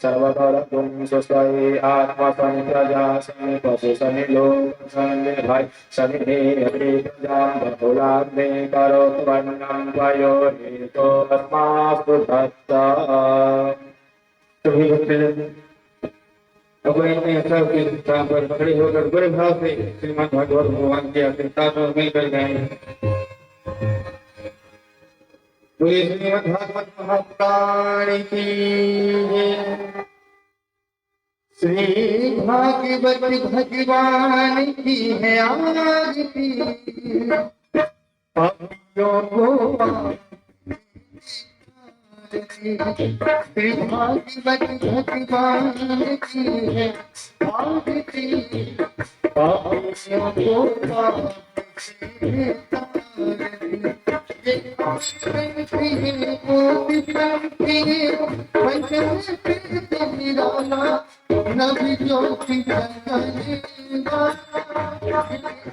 सर्वतोरत्वं स्वस्वये आत्मा सनि प्रजा सनि पशु सनि लोक सनि भाई सनि देवे प्रजा बहुलाग्ने करोतु वर्णं त्वयो हेतो अस्मास्तु दत्ता। तो ही भक्तजन अब इतने अच्छा के स्थान पर खड़े होकर बड़े भाव से श्रीमद् भागवत भगवान की आकृता में मिलकर गाएं। बोलिए श्रीमद् भागवत महापुराण की जय। श्री भागवत भगवान की है आरती पापियों को श्री भागवत भगवान की है आरती पापियों को नबी ज्योति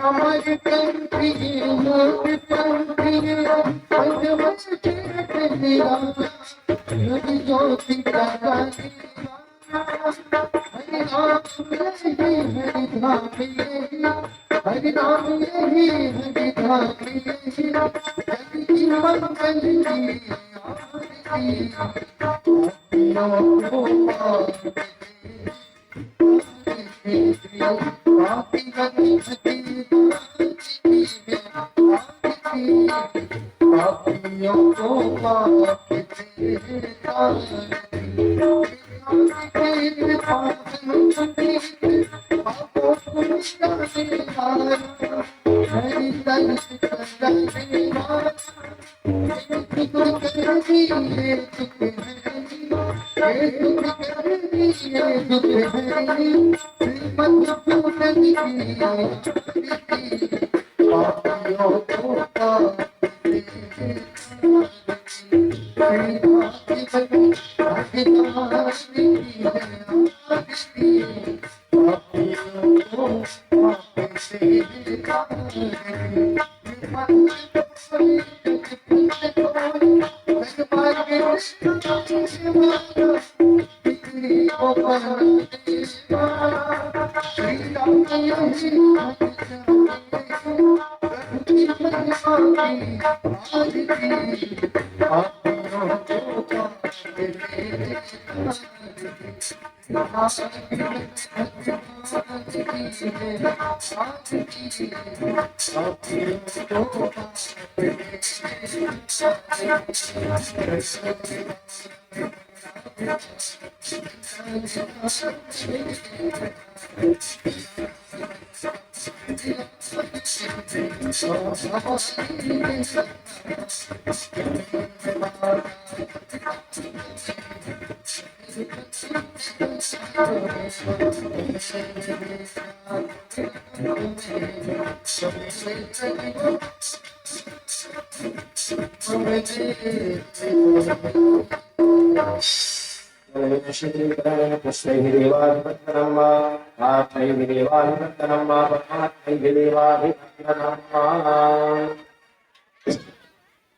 अमर कंठी मोट पंखी नबी ज्योति हरि नाम यही हरि धाम यही जगती मंगल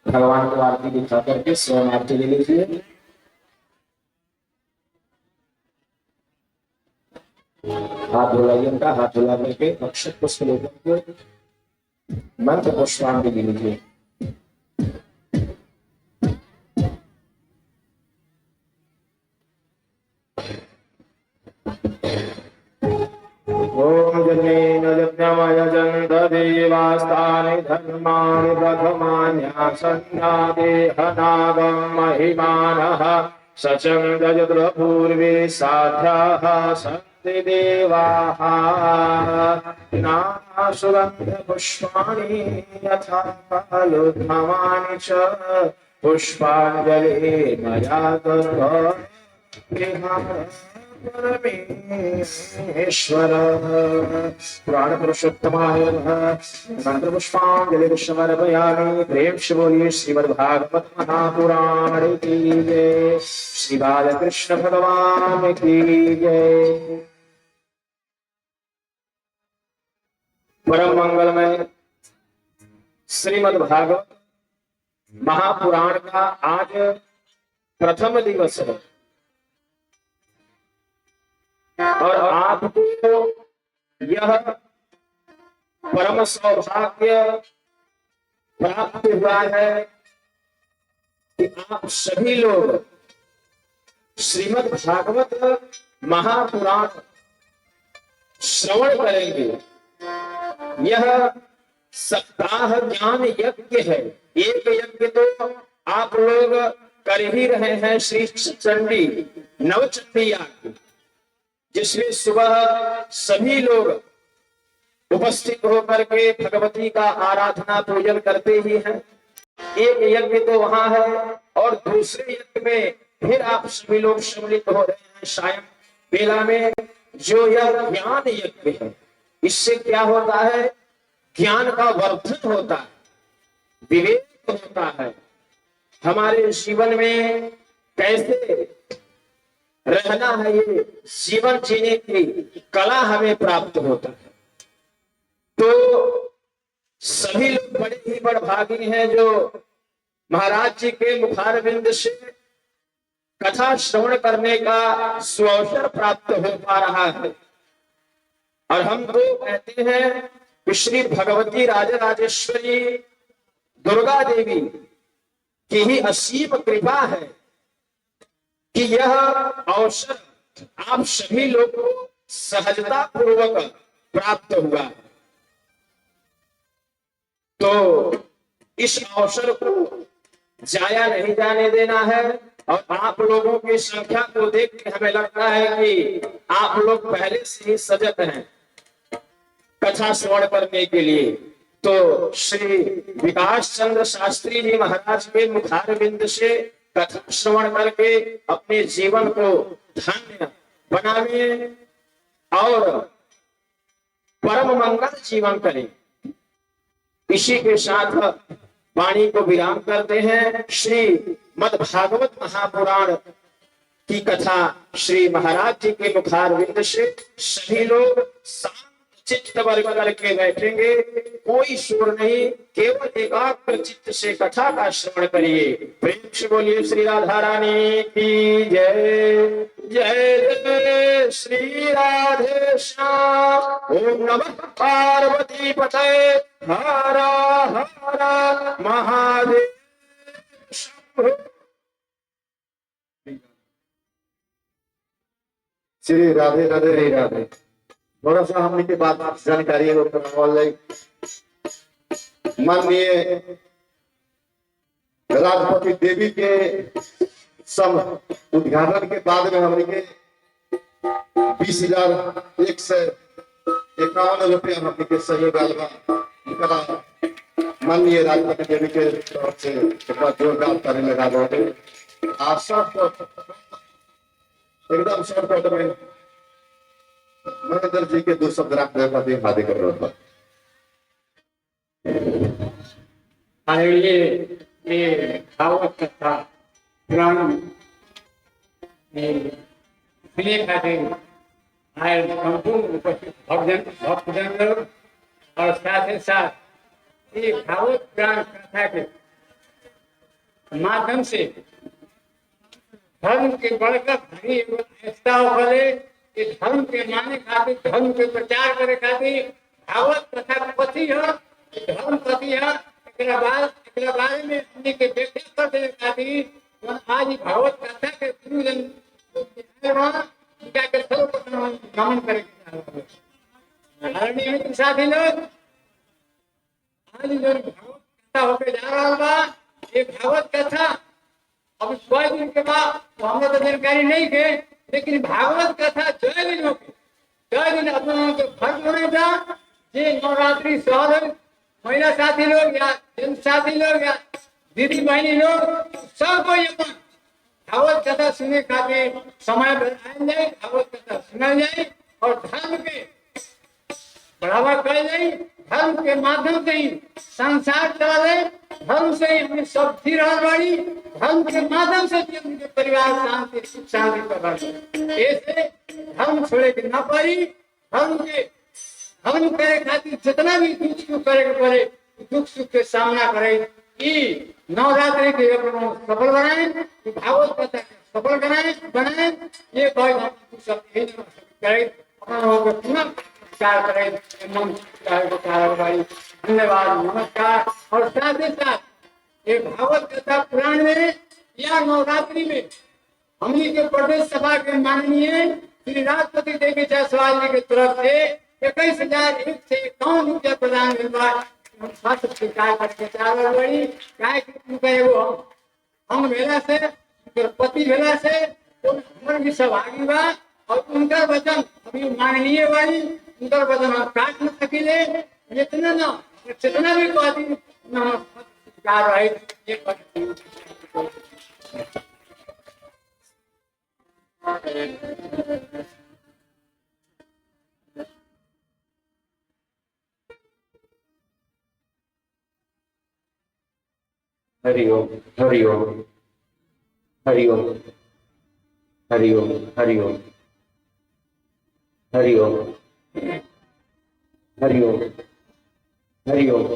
भगवान को आरती दिखा करके स्वयं आरती ले लीजिए। हाथ धुलाइए उनका, हाथ धुला करके अक्षत पुष्प लेकर के मंत्र पुष्पांजलि ले लीजिए। ओम जनेन यज्ञमयजन्त देवास्तानि धर्माणि प्रथमान्यासन्ना देहनागं महिमानः सचन्द्र पूर्वे साध्याः सन्ति देवाः नानासुगन्धपुष्पाणि यथा कालोद्भवानि च पुष्पाञ्जलि मया परमेश्वर पुराण पुरुषोत्तमाय मंत्र पुष्पांजलि समर्पयामि। प्रेम से बोलिए श्रीमद्भागवत महापुराण की जय, श्री बालकृष्ण भगवान की जय। परम मंगलमय श्रीमद्भागवत महापुराण का आज प्रथम दिवस है। और आपको यह परम सौभाग्य प्राप्त हुआ है कि आप सभी लोग श्रीमद् भागवत महापुराण श्रवण करेंगे। यह सप्ताह ज्ञान यज्ञ है। एक यज्ञ तो आप लोग कर ही रहे हैं, श्री चंडी नवचंडी याग, जिसमें सुबह सभी लोग उपस्थित होकर के भगवती का आराधना पूजन करते ही हैं। एक यज्ञ तो वहां है और दूसरे यज्ञ में फिर आप सभी लोग सम्मिलित हो रहे हैं सायं बेला में, जो यह ज्ञान यज्ञ है। इससे क्या होता है? ज्ञान का वर्धन होता है, विवेक होता है, हमारे जीवन में कैसे रहना है ये जीवन जीने की कला हमें प्राप्त होता है। तो सभी लोग बड़े ही बड़भागी हैं जो महाराज जी के मुखारविंद से कथा श्रवण करने का सुअवसर प्राप्त हो पा रहा है। और हम तो कहते हैं कि श्री भगवती राजराजेश्वरी दुर्गा देवी की ही असीम कृपा है कि यह अवसर आप सभी लोगों को सहजता पूर्वक प्राप्त हुआ। तो इस अवसर को जाया नहीं जाने देना है। और आप लोगों की संख्या को देख के हमें लगता है कि आप लोग पहले से ही सजग हैं कथा श्रवण करने के लिए। तो श्री विकास चंद्र शास्त्री जी महाराज के मुखारविंद से कथा श्रवण करके अपने जीवन को धन्य बनावे और परम मंगल जीवन करें। इसी के साथ वाणी को विराम करते हैं। श्री मद् भागवत महापुराण की कथा श्री महाराज जी के मुखारविंद से सभी लोग शांत चित्त वर्ग करके बैठेंगे, कोई शोर नहीं, केवल एकाग्र चित्त से कथा का श्रवण करिए। प्रेम से बोलिए श्री राधा रानी की जय। जय जय श्री राधे श्याम। ओम नमः पार्वती पतये हर हर महादेव शंभो। श्री राधे राधे रे राधे। थोड़ा सा हमने के बाद जानकारी है माननीय राष्ट्रपति देवी के सम उद्घाटन के बाद में हमने के 20,151 रुपया हमने के सहयोग माननीय राष्ट्रपति देवी के तरफ से जोरदार करने लगा रहे। आशा एकदम शॉर्टकट में महेंद्र जी के 2 शब्द रखने का भी हार्दिक अनुरोध है। ये भागवत कथा पुराण सुनने खातिर आए संपूर्ण उपस्थित भक्तजन लोग और साथ ही साथ ये भागवत पुराण कथा के माध्यम से धर्म के बढ़कर धनी ऐसा होले कि धर्म के माने खातिर, धर्म के प्रचार करे खातिर भागवत कथा कथी है, धर्म कथी है, एकरा बारे में हमने के व्याख्या कर देने खातिर आज भागवत कथा के गुरुजन के सर्वप्रथम नमन करेंगे। आदरणीय मित्र साथी लोग, आज जो भागवत कथा होके जा रहा बा, ये भागवत कथा अब 6 दिन के बाद तो हमें तो जानकारी नहीं है, लेकिन भागवत कथा 6 दिन हो गए। 6 दिन अपनों के फर्ज होने जा जे नवरात्रि सहल महिला साथी लोग या जन साथी लोग या दीदी बहनी लोग सबको अपन भागवत कथा सुने खातिर समय बनाया जाए, भागवत कथा सुना जाए और धर्म के बढ़ावा कर जाए। धर्म के माध्यम से ही संसार चला जाए, धर्म से ही हमें सब थी रहा बाड़ी, धर्म के माध्यम से उनके परिवार शांति सुख शांति का ऐसे धर्म छोड़े के ना पारी। धर्म करे खातिर जितना भी दुख सुख करे के पड़े, दुख सुख के सामना करे कि नवरात्रि के सफल बनाए, भागवत कथा सफल बनाए ये कोई सब करे पुनः विचार करे धन्यवाद नमस्कार। और साथ ही साथ ये भागवत कथा पुराण में या नवरात्रि में हमनी के प्रदेश सभा के माननीय श्री राष्ट्रपति देवी जायसवाल जी की तरफ से 21,051 रुपया प्रदान हुआ। हम छात्र स्वीकार करके चावल बड़ी काय के वो हम भेला से पति भेला से उम्र भी सब आगे बा और उनका वचन अभी माननीय वाली उनका वचन हम काट न सकिले इतना ना जितना भी बाती ना स्वीकार रहे ये हरि ओम हरि ओम हरि ओम हरि ओम हरि ओम हरि ओम हरि ओम हरि ओम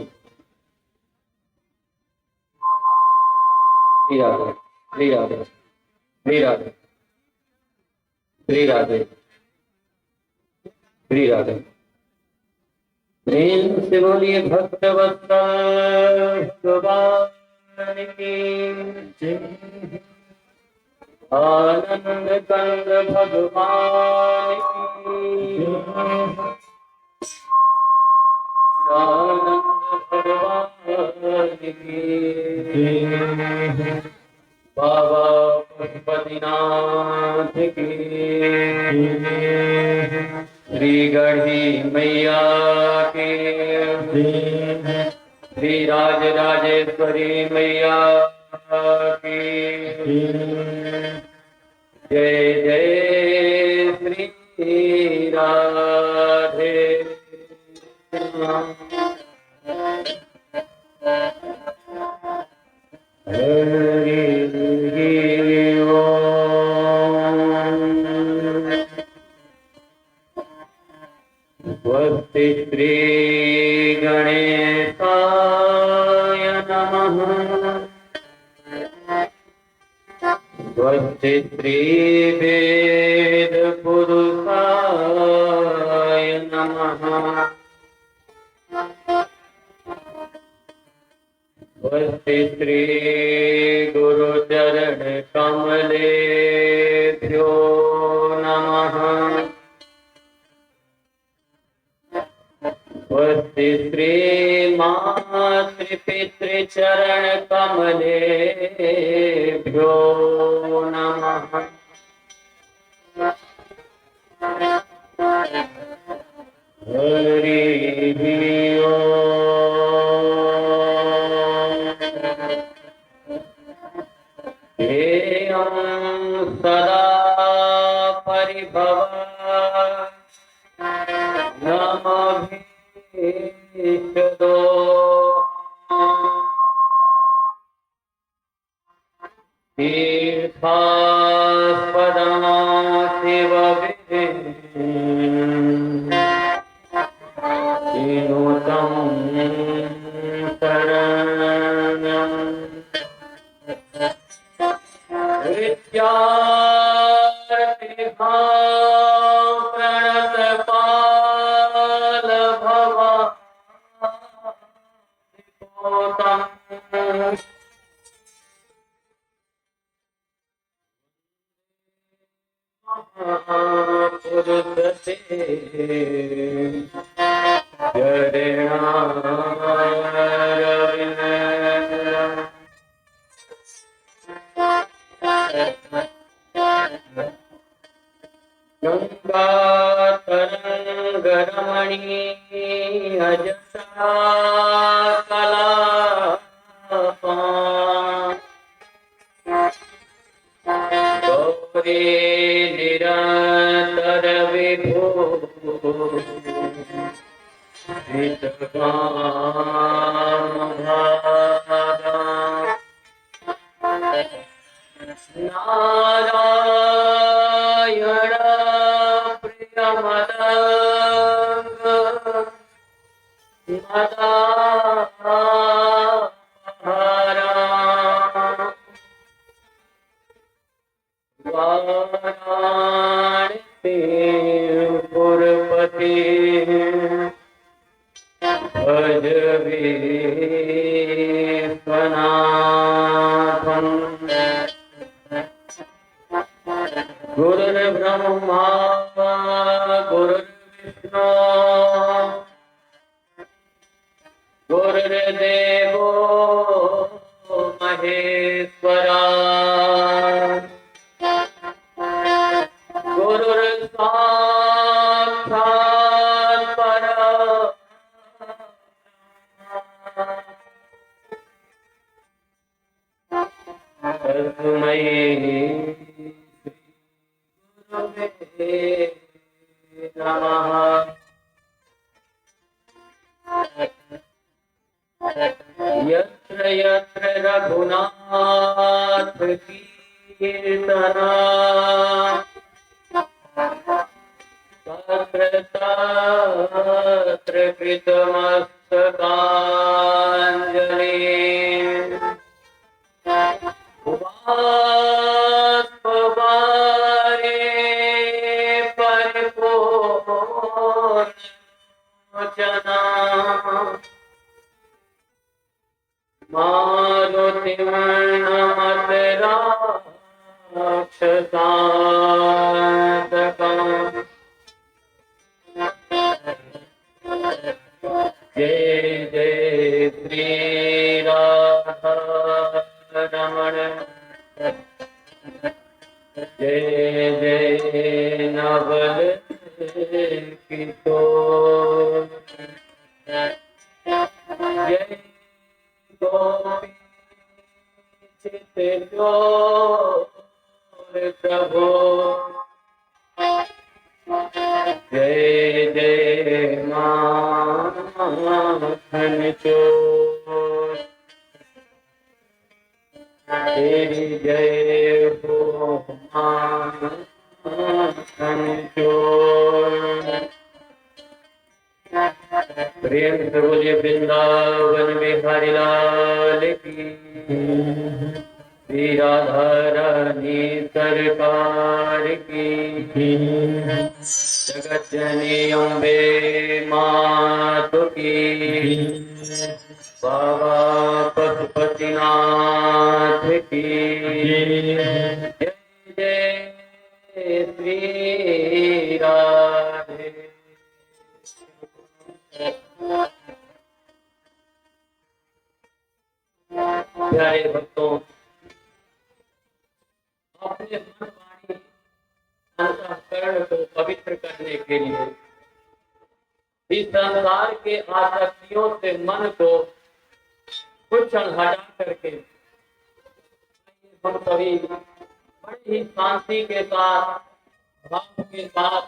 श्री राधे श्री राधे श्री राधे श्री राधे श्री राधे। प्रेम से बोलिए भक्तवत्सल भगवान की आनंद कंद भगवान की आनंद भगवान की बाबा पशुपतिनाथ की श्री गढ़ी मैया के श्री राजराजेश्वरी मैया की जय जय श्री राधे स्वस्ति श्री गणेशाय नमः स्वस्ति श्री वेद पुरुषाय नमः स्वस्ति श्री गुरुचरण कमलेभ्यो नमः स्वस्ति श्री मातृपितृचरण कमलेभ्यो नमः हरि ओम। ध्येयं सदा परिभव नमः तीर्थास्पदं शिवविनुतं शरणं विद्यार्थिभां प्रणतपाल भवान् गंगातरंगरमणीय जटा कलापान गौरी निरंतर विभो नारायण प्रियमदंग मदाहारा वाराणसी ब्रह्मा गुरुर्विष्णु गुरुर्देवो महेश्वरा गुरुर्साक्षात् परब्रह्म तस्मै गुरवे नमः। यत्र यत्र रघुनाथ कीर्तना तत्र तत्र कृतमस्तकाञ्जलिः। उवास्पवारे परिपूर्णलोचना मारुतिवर्णमतराक्षसान्तकम्। जय जय श्री राधा रमण जय जय नवल किशोर जय गोपी चित्तजोर प्रभु जय जय माखन चोर तेरी जय हो माखन चोर। प्रेम से बोलिए वृंदावन बिहारी लाल की श्री राधा रानी सरकार की जगत जननी अम्बे मातु की बाबा पशुपतिनाथ की जय जय श्री राधे। प्यारे भक्तों, अपने मन वाणी अंतःकरण को पवित्र करने के लिए इस संसार के आसक्तियों से मन को कुछ क्षण हटा करके हम सभी बड़ी ही शांति के साथ भाव के साथ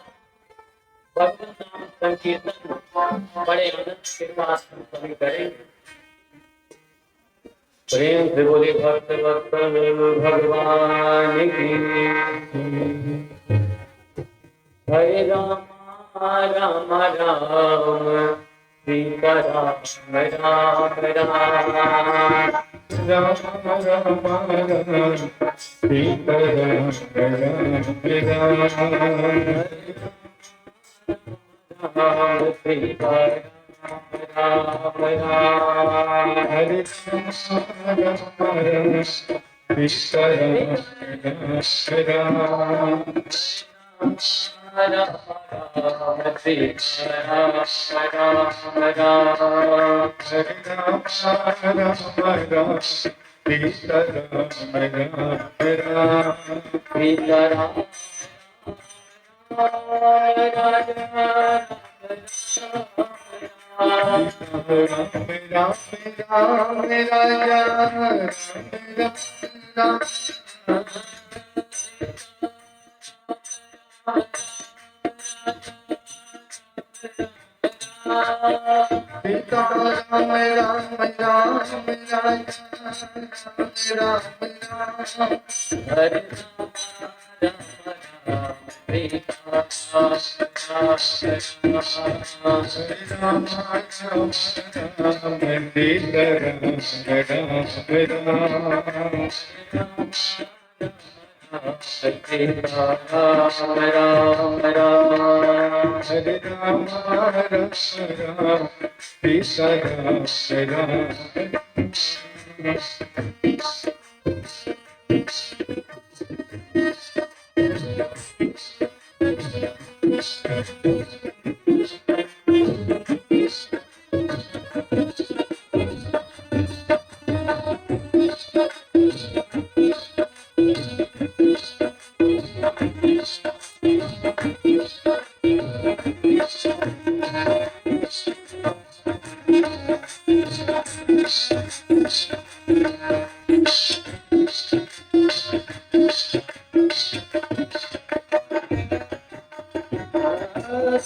भगवान नाम संकीर्तन बड़े आनंद के साथ हम सभी करेंगे। प्रेम से बोले भक्त वत्सल भगवान की। हरे राम राम राम सीता राम राम राम राम राम राम सीता राम राम सीता राम राम हरे राम सीता राम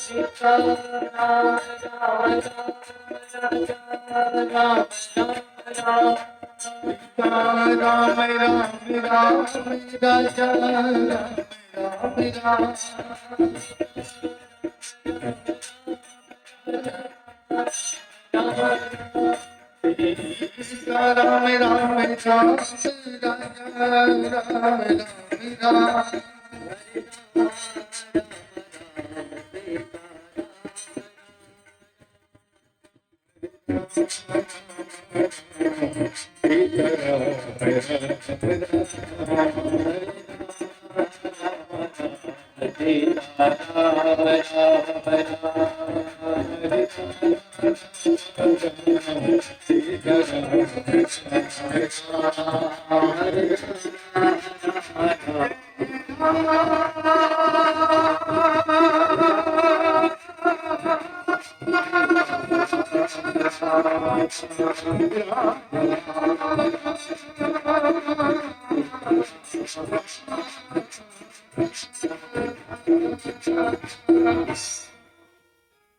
सीता राम राम राम राम राम राम राम राम राम राम राम राम राम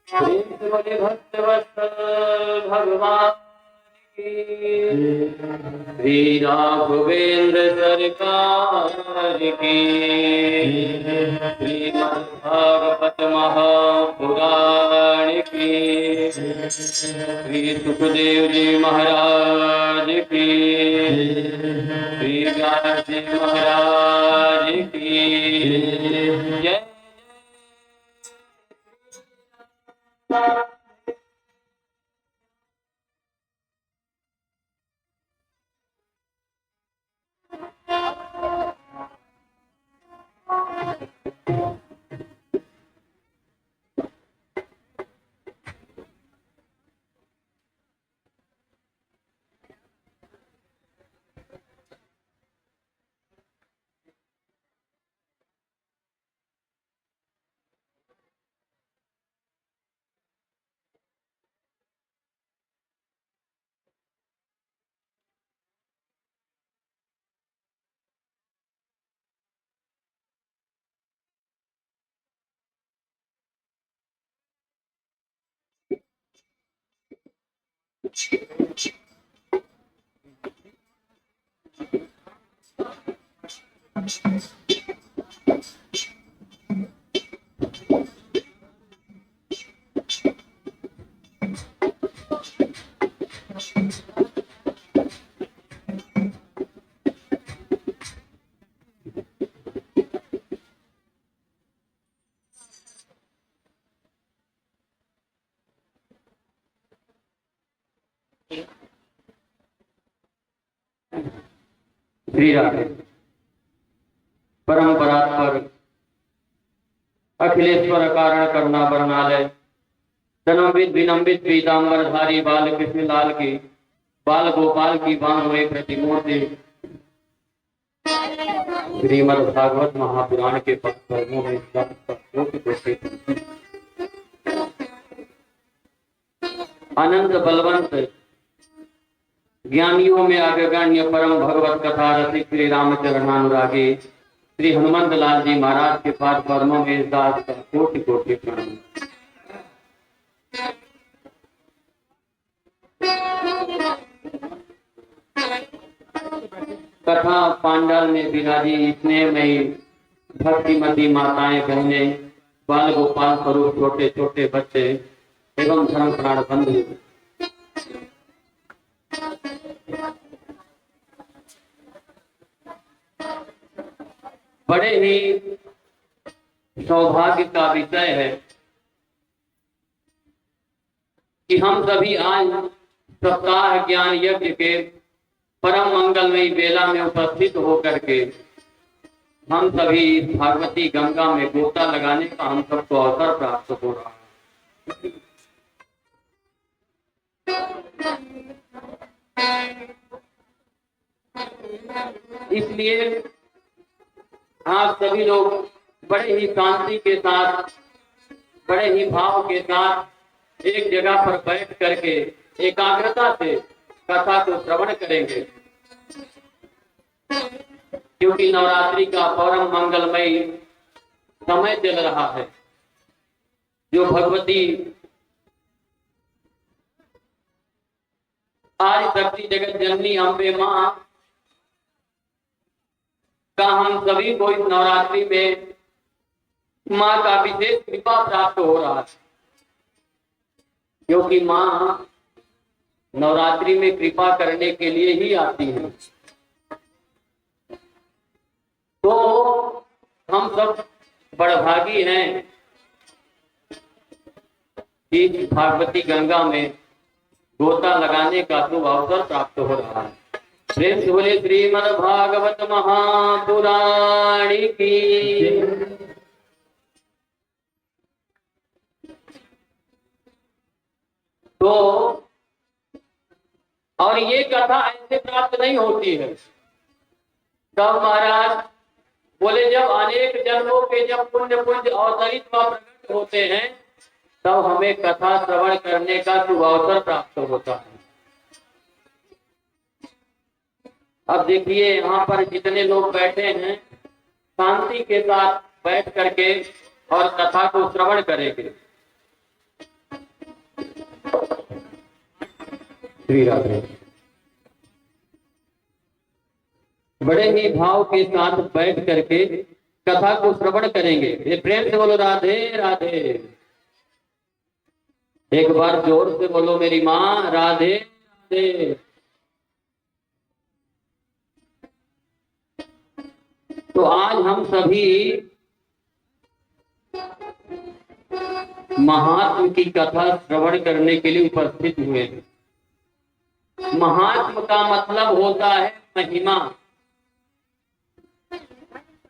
प्रेम से बोले भक्तवत्सल भगवान की श्री राघवेंद्र सरकार की श्रीमद्भागवत महापुराण की श्री सुखदेव जी महाराज की श्री व्यास जी महाराज की जय। श्री राधे परंपरा पर अखिलेश्वर कारण करना बरनालय जन्मविद विनम्बित पीताम्बरधारी बाल कृष्ण लाल की बाल गोपाल की बांध हुए प्रतिमूर्ति श्रीमद् भागवत महापुराण के पक्ष में अनंत बलवंत ज्ञानियों में अग्रगण्य परम भगवत कथा रसिक श्री रामचरणानुरागी श्री हनुमंत लाल जी महाराज के पाद पद्मों में इस दास का कोटि कोटि प्रणाम। कथा पांडाल में विराजी स्नेह में भक्तिमती माताएं बहने बाल गोपाल स्वरूप छोटे छोटे बच्चे एवं धर्म प्राण बंधु बड़े ही सौभाग्य का विषय है कि हम सभी आज सप्ताह ज्ञान यज्ञ के परम मंगलमयी बेला में उपस्थित होकर के हम सभी भागवती गंगा में गोता लगाने का हम सबको अवसर प्राप्त हो रहा है। इसलिए आप सभी लोग बड़े ही शांति के साथ, बड़े ही भाव के साथ एक जगह पर बैठ करके एकाग्रता से कथा को श्रवण करेंगे, क्योंकि नवरात्रि का परम मंगलमय समय चल रहा है। जो भगवती आदि शक्ति जगत जननी अम्बे मां का हम सभी को इस नवरात्रि में मां का विशेष कृपा प्राप्त हो रहा है, क्योंकि मां नवरात्रि में कृपा करने के लिए ही आती है। तो हम सब बड़भागी हैं कि भागवती गंगा में गोता लगाने का शुभ अवसर प्राप्त हो रहा है। प्रेम से बोले श्रीमद् भागवत महापुराण की। तो और ये कथा ऐसे प्राप्त नहीं होती है। तब महाराज बोले जब अनेक जन्मों के जब पुण्य पुंज अवतरित व प्रकट होते हैं तब हमें कथा श्रवण करने का शुभ अवसर प्राप्त होता है। अब देखिए यहाँ पर जितने लोग बैठे हैं शांति के साथ बैठ करके और कथा को श्रवण करेंगे। श्री राधे। बड़े ही भाव के साथ बैठ करके कथा को श्रवण करेंगे। ये प्रेम से बोलो राधे राधे। एक बार जोर से बोलो मेरी माँ राधे राधे। तो आज हम सभी महात्म की कथा श्रवण करने के लिए उपस्थित हुए हैं। महात्म का मतलब होता है महिमा,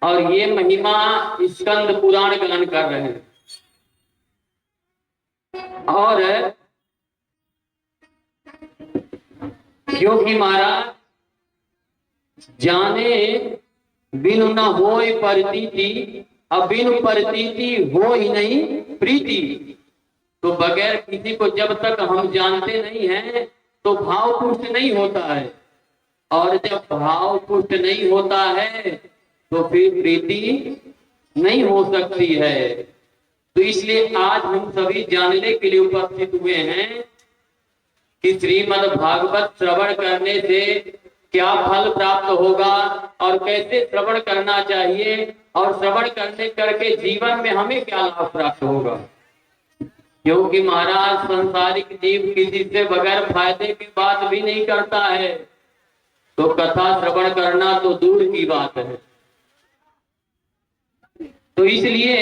और ये महिमा स्कंद पुराण गान कर रहे हैं। और क्योंकि महाराज जाने बिनु न होय प्रतीति, अब बिनु प्रतीति हो ही नहीं प्रीति। तो बगैर किसी को जब तक हम जानते नहीं हैं तो भाव पुष्ट नहीं होता है, और जब भाव पुष्ट नहीं होता है तो फिर प्रीति नहीं हो सकती है। तो इसलिए आज हम सभी जानने के लिए उपस्थित हुए हैं कि श्रीमद् भागवत श्रवण करने से क्या फल प्राप्त होगा और कैसे श्रवण करना चाहिए, और श्रवण करने करके जीवन में हमें क्या लाभ प्राप्त होगा। क्योंकि महाराज संसारिक जीव किसी से बगैर फायदे की बात भी नहीं करता है, तो कथा श्रवण करना तो दूर की बात है। तो इसलिए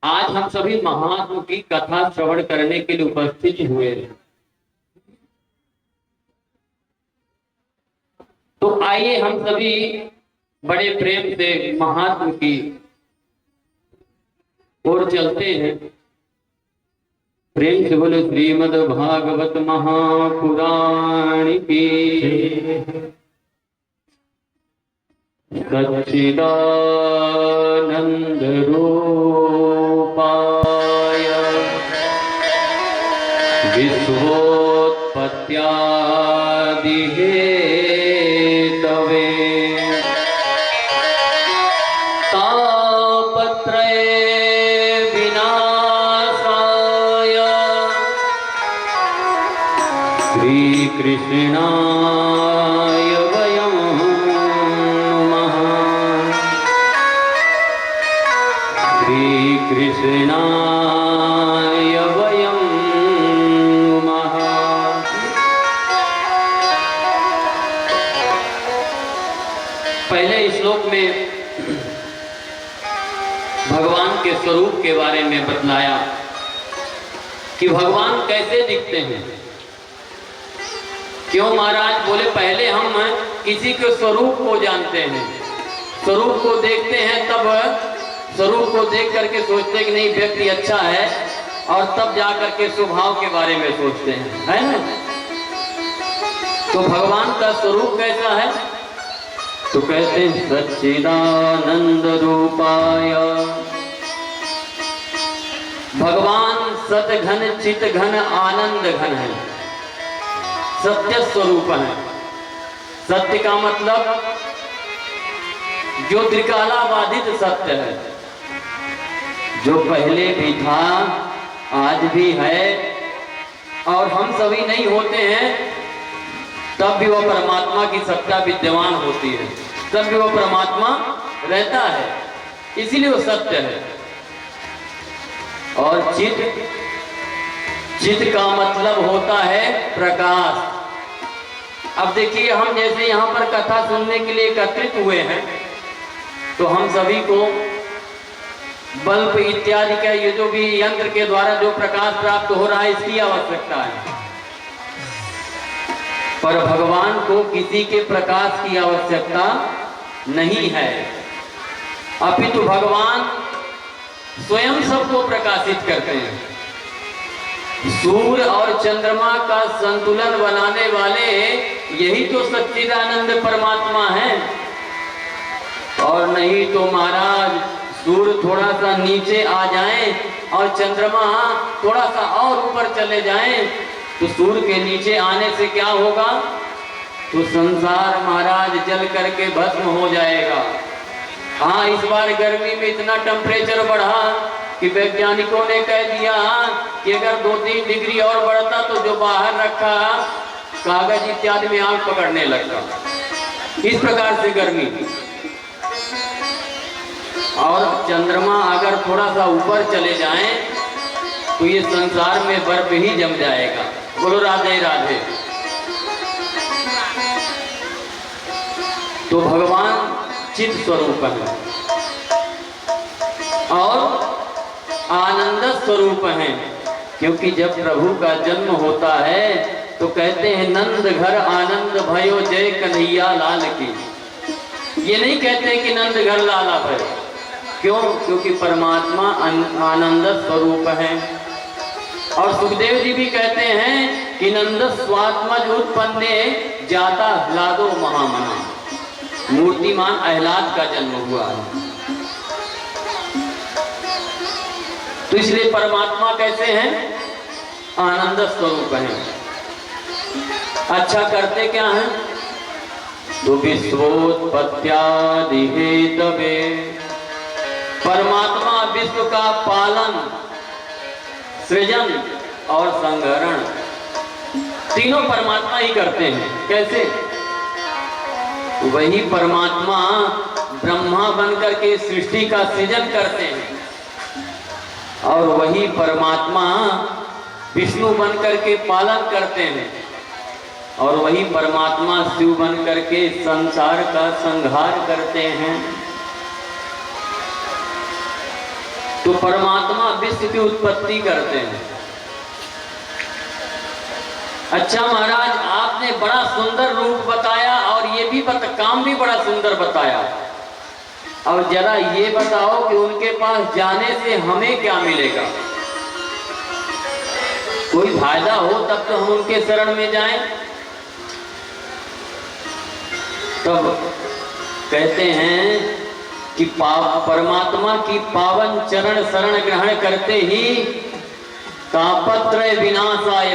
आज हम सभी महात्मा की कथा श्रवण करने के लिए उपस्थित हुए हैं। तो आइए हम सभी बड़े प्रेम से महात्मा की ओर चलते हैं। प्रेम से बोलो श्रीमद् भागवत महापुराण की। सच्चिदानंद रूपाय विश्वोत्पत्त्यादि हेतवे तापत्रय विनाशाय श्री कृष्णाय वयं नमः। श्री कृष्णाय वयं नमः। पहले श्लोक में भगवान के स्वरूप के बारे में बतलाया कि भगवान कैसे दिखते हैं। क्यों महाराज बोले पहले हम किसी के स्वरूप को जानते हैं, स्वरूप को देखते हैं, तब स्वरूप को देख करके सोचते हैं कि नहीं व्यक्ति अच्छा है, और तब जाकर के स्वभाव के बारे में सोचते हैं, है ना। तो भगवान का स्वरूप कैसा है? तो कहते हैं सच्चिदानंद रूपाय। भगवान सत घन चित घन आनंद घन है, सत्य स्वरूप है। सत्य का मतलब जो त्रिकालाबाधित सत्य है, जो पहले भी था, आज भी है, और हम सभी नहीं होते हैं तब भी वह परमात्मा की सत्ता विद्यमान होती है, तब भी वह परमात्मा रहता है, इसीलिए वो सत्य है। और चित, चित का मतलब होता है प्रकाश। अब देखिए, हम जैसे यहाँ पर कथा सुनने के लिए एकत्रित हुए हैं, तो हम सभी को बल्ब इत्यादि का ये जो भी यंत्र के द्वारा जो प्रकाश प्राप्त हो रहा है, इसकी आवश्यकता है। पर भगवान को किसी के प्रकाश की आवश्यकता नहीं है, अपितु भगवान स्वयं सबको प्रकाशित करते हैं। सूर्य और चंद्रमा का संतुलन बनाने वाले यही तो सच्चिदानंद परमात्मा हैं। और नहीं तो महाराज, सूर्य थोड़ा सा नीचे आ जाए और चंद्रमा थोड़ा सा और ऊपर चले जाएं, तो सूर्य के नीचे आने से क्या होगा? तो संसार महाराज जल करके भस्म हो जाएगा। हाँ, इस बार गर्मी में इतना टेम्परेचर बढ़ा कि वैज्ञानिकों ने कह दिया कि अगर 2-3 डिग्री और बढ़ता तो जो बाहर रखा कागज इत्यादि में आग पकड़ने लगता। इस प्रकार से गर्मी। और चंद्रमा अगर थोड़ा सा ऊपर चले जाएं तो ये संसार में बर्फ ही जम जाएगा। बोलो राधे राधे। तो भगवान चित स्वरूप है और आनंद स्वरूप है, क्योंकि जब प्रभु का जन्म होता है तो कहते हैं नंद घर आनंद भयो जय कन्हैया लाल की। ये नहीं कहते कि नंद घर लाला भय। क्यों? क्योंकि परमात्मा आनंद स्वरूप है। और सुखदेव जी भी कहते हैं कि नंद स्वात्मज उत्पन्ने जाता ह्लादो महामना। मूर्तिमान अहलाद का जन्म हुआ है। तो इसलिए परमात्मा कैसे हैं? आनंद स्वरूप हैं। अच्छा करते क्या हैं? तो विश्वोत्पत्त्यादि हेतवे, परमात्मा विश्व का पालन, सृजन और संहरण तीनों परमात्मा ही करते हैं। कैसे? वही परमात्मा ब्रह्मा बनकर के सृष्टि का सृजन करते हैं और वही परमात्मा विष्णु बनकर के पालन करते हैं और वही परमात्मा शिव बनकर के संसार का संहार करते हैं। तो परमात्मा विश्व की उत्पत्ति करते हैं। अच्छा महाराज, आपने बड़ा सुंदर रूप बताया और ये भी काम भी बड़ा सुंदर बताया। अब जरा ये बताओ कि उनके पास जाने से हमें क्या मिलेगा? कोई फायदा हो तब तो हम उनके शरण में जाएं। तब कहते हैं कि परमात्मा की पावन चरण शरण ग्रहण करते ही तापत्रय विनाशाय,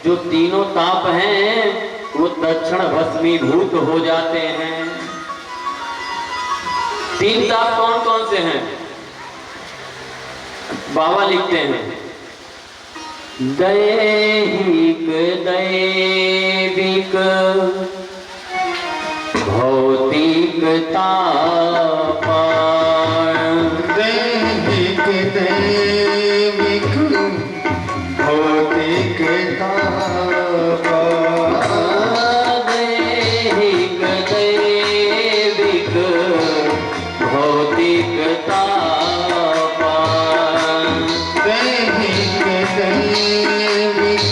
जो तीनों ताप हैं वो तत्क्षण भस्मीभूत हो जाते हैं। 3 ताप कौन कौन से हैं? बाबा लिखते हैं दैहिक दैविक भौतिक ताप, दैहिक दैविक भौतिक ताप, दैहिक दैविक भौतिक ताप, दैहिक दैविक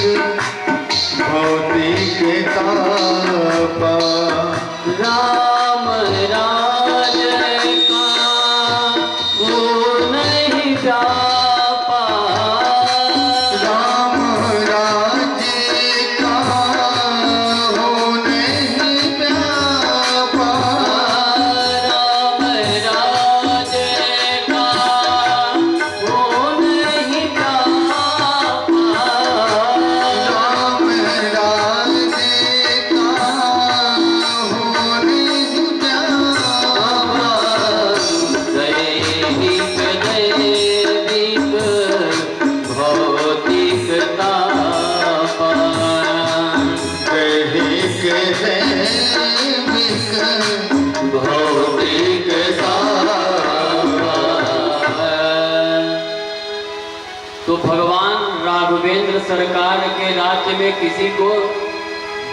भौतिक ताप, राम राज भगवान राघवेंद्र सरकार के राज्य में किसी को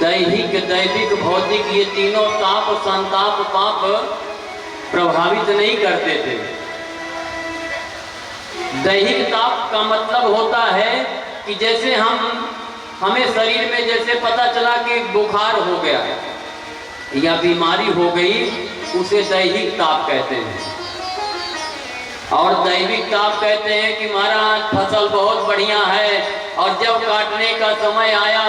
दैहिक, दैविक, भौतिक ये तीनों ताप, संताप, पाप प्रभावित नहीं करते थे। दैहिक ताप का मतलब होता है कि जैसे हमें शरीर में जैसे पता चला कि बुखार हो गया या बीमारी हो गई, उसे दैहिक ताप कहते हैं। और दैविक ताप कहते हैं कि महाराज फसल बहुत बढ़िया है, और जब काटने का समय आया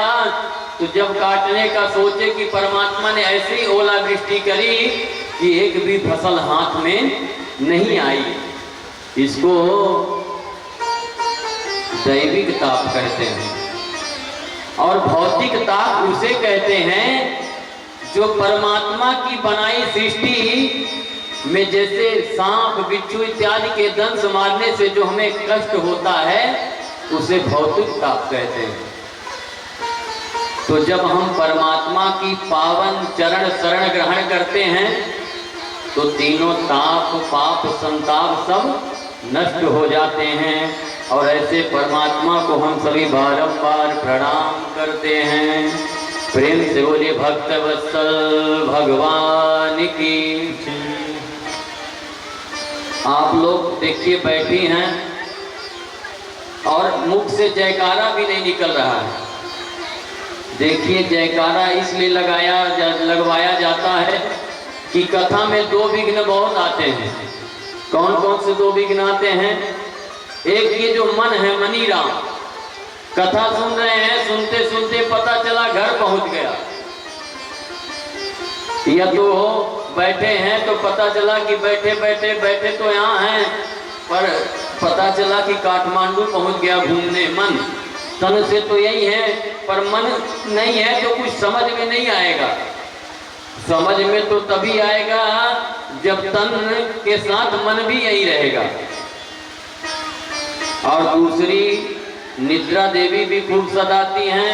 तो जब काटने का सोचे कि परमात्मा ने ऐसी ओलावृष्टि करी कि एक भी फसल हाथ में नहीं आई, इसको दैविक ताप कहते हैं। और भौतिक ताप उसे कहते हैं जो परमात्मा की बनाई सृष्टि में जैसे सांप, बिच्छू इत्यादि के दंश मारने से जो हमें कष्ट होता है, उसे भौतिक ताप कहते हैं। तो जब हम परमात्मा की पावन चरण शरण ग्रहण करते हैं तो तीनों ताप, पाप, संताप सब नष्ट हो जाते हैं, और ऐसे परमात्मा को हम सभी बारंबार प्रणाम करते हैं। प्रेम से बोले भक्त वत्सल भगवान की। आप लोग देखिए बैठी हैं और मुख से जयकारा भी नहीं निकल रहा है। देखिए जयकारा इसलिए लगवाया जाता है कि कथा में दो विघ्न बहुत आते हैं। कौन कौन से दो विघ्न आते हैं? एक ये जो मन है, मनीराम, कथा सुन रहे हैं, सुनते सुनते पता चला घर पहुंच गया, या तो बैठे हैं तो पता चला कि बैठे तो यहाँ हैं, पर पता चला कि काठमांडू पहुंच गया घूमने। मन तन से तो यही है, पर मन नहीं है तो कुछ समझ में नहीं आएगा। समझ में तो तभी आएगा जब तन के साथ मन भी यही रहेगा। और दूसरी, निद्रा देवी भी खूब सताती हैं,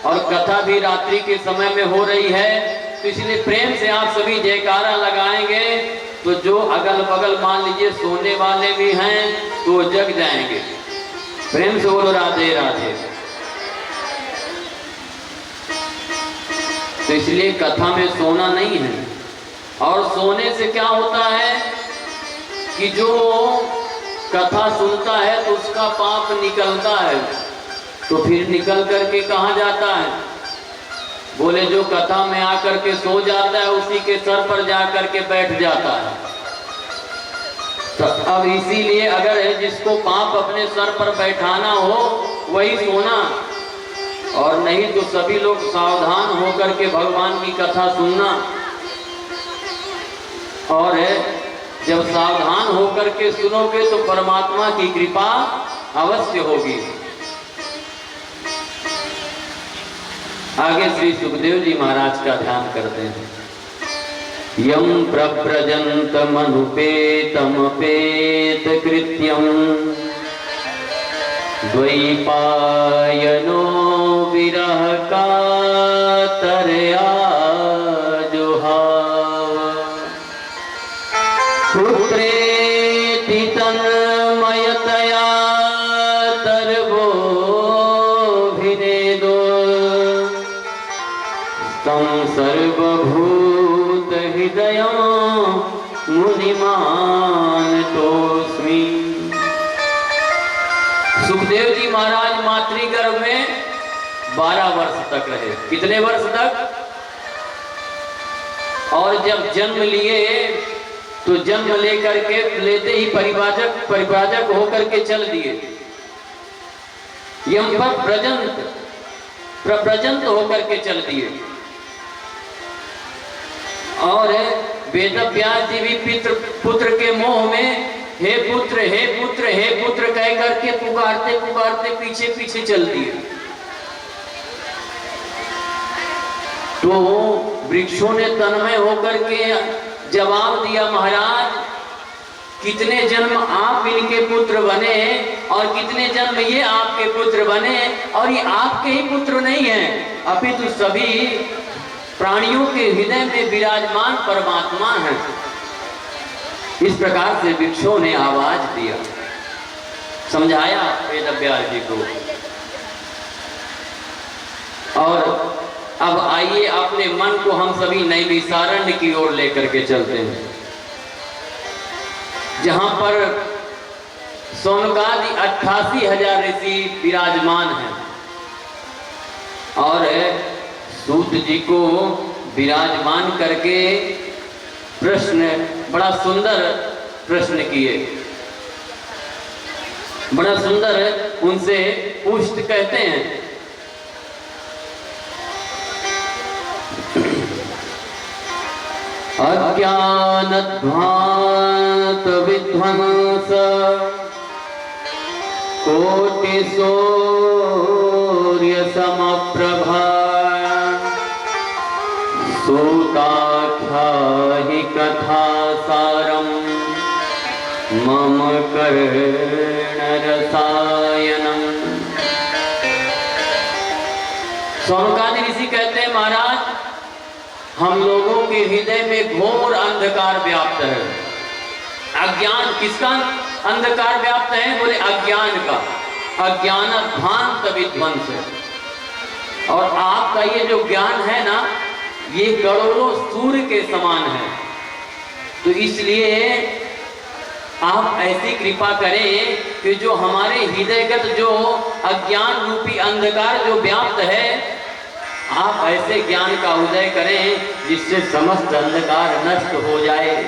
और कथा भी रात्रि के समय में हो रही है। तो इसलिए प्रेम से आप सभी जयकारा लगाएंगे तो जो अगल बगल मान लीजिए सोने वाले भी हैं तो जग जाएंगे। प्रेम से बोलो राधे राधे। तो इसलिए कथा में सोना नहीं है। और सोने से क्या होता है कि जो कथा सुनता है तो उसका पाप निकलता है, तो फिर निकल करके कहाँ जाता है? बोले जो कथा में आकर के सो जाता है उसी के सर पर जा करके बैठ जाता है। तो अब इसीलिए अगर जिसको पाप अपने सर पर बैठाना हो वही सोना, और नहीं तो सभी लोग सावधान होकर के भगवान की कथा सुनना। और जब सावधान होकर के सुनोगे तो परमात्मा की कृपा अवश्य होगी। आगे श्री सुखदेव जी महाराज का ध्यान करते हैं। यम प्रव्रजंत मनुपेतम पेत कृत्यम द्वैपायनो विरह कातरया जुहाव पुत्रेति तन्मयतया तर्वो भिनेदो तम सर्वभूत हृदय मुनिमान तोस्मि। सुखदेव जी महाराज मातृगर्भ में 12 वर्ष तक रहे। कितने वर्ष तक? और जब जन्म लिए तो जन्म लेकर के लेते ही परिव्राजक होकर के चल दिए। यम पर प्रव्रजंत होकर के चल दिए। और वेद व्यास जी भी पुत्र के मोह में हे पुत्र हे पुत्र हे पुत्र कह करके पुकारते पुकारते पीछे पीछे चल दिए। तो वृक्षों ने तन्मय होकर के जवाब दिया, महाराज कितने जन्म आप इनके पुत्र बने और कितने जन्म ये आपके पुत्र बने, और ये आपके ही पुत्र नहीं है, अपितु सभी प्राणियों के हृदय में विराजमान परमात्मा है। इस प्रकार से वृक्षों ने आवाज दिया। समझाया वेदव्यास जी को। और अब आइए अपने मन को हम सभी नैमिषारण्य की ओर लेकर के चलते हैं, जहां पर सोनकादि 88,000 ऋषि विराजमान हैं। और सूत जी को विराजमान करके प्रश्न, बड़ा सुंदर प्रश्न किए, बड़ा सुंदर उनसे पूछते, कहते हैं अज्ञानध्वांत विध्वंस कोटि सूर्य समप्रभा सूताख्या हि कथा सारम मम कर्ण रसायनम। सोनकादि ऋषि कहते हैं महाराज, हम लोगों के हृदय में घोर अंधकार व्याप्त है। अज्ञान, किसका अंधकार व्याप्त है? बोले अज्ञान का। अज्ञानध्वांत विध्वंस। और आपका ये जो ज्ञान है ना, ये करोड़ों सूर्य के समान है। तो इसलिए आप ऐसी कृपा करें कि जो हमारे हृदयगत जो अज्ञान रूपी अंधकार जो व्याप्त है, आप ऐसे ज्ञान का उदय करें जिससे समस्त अंधकार नष्ट हो जाए।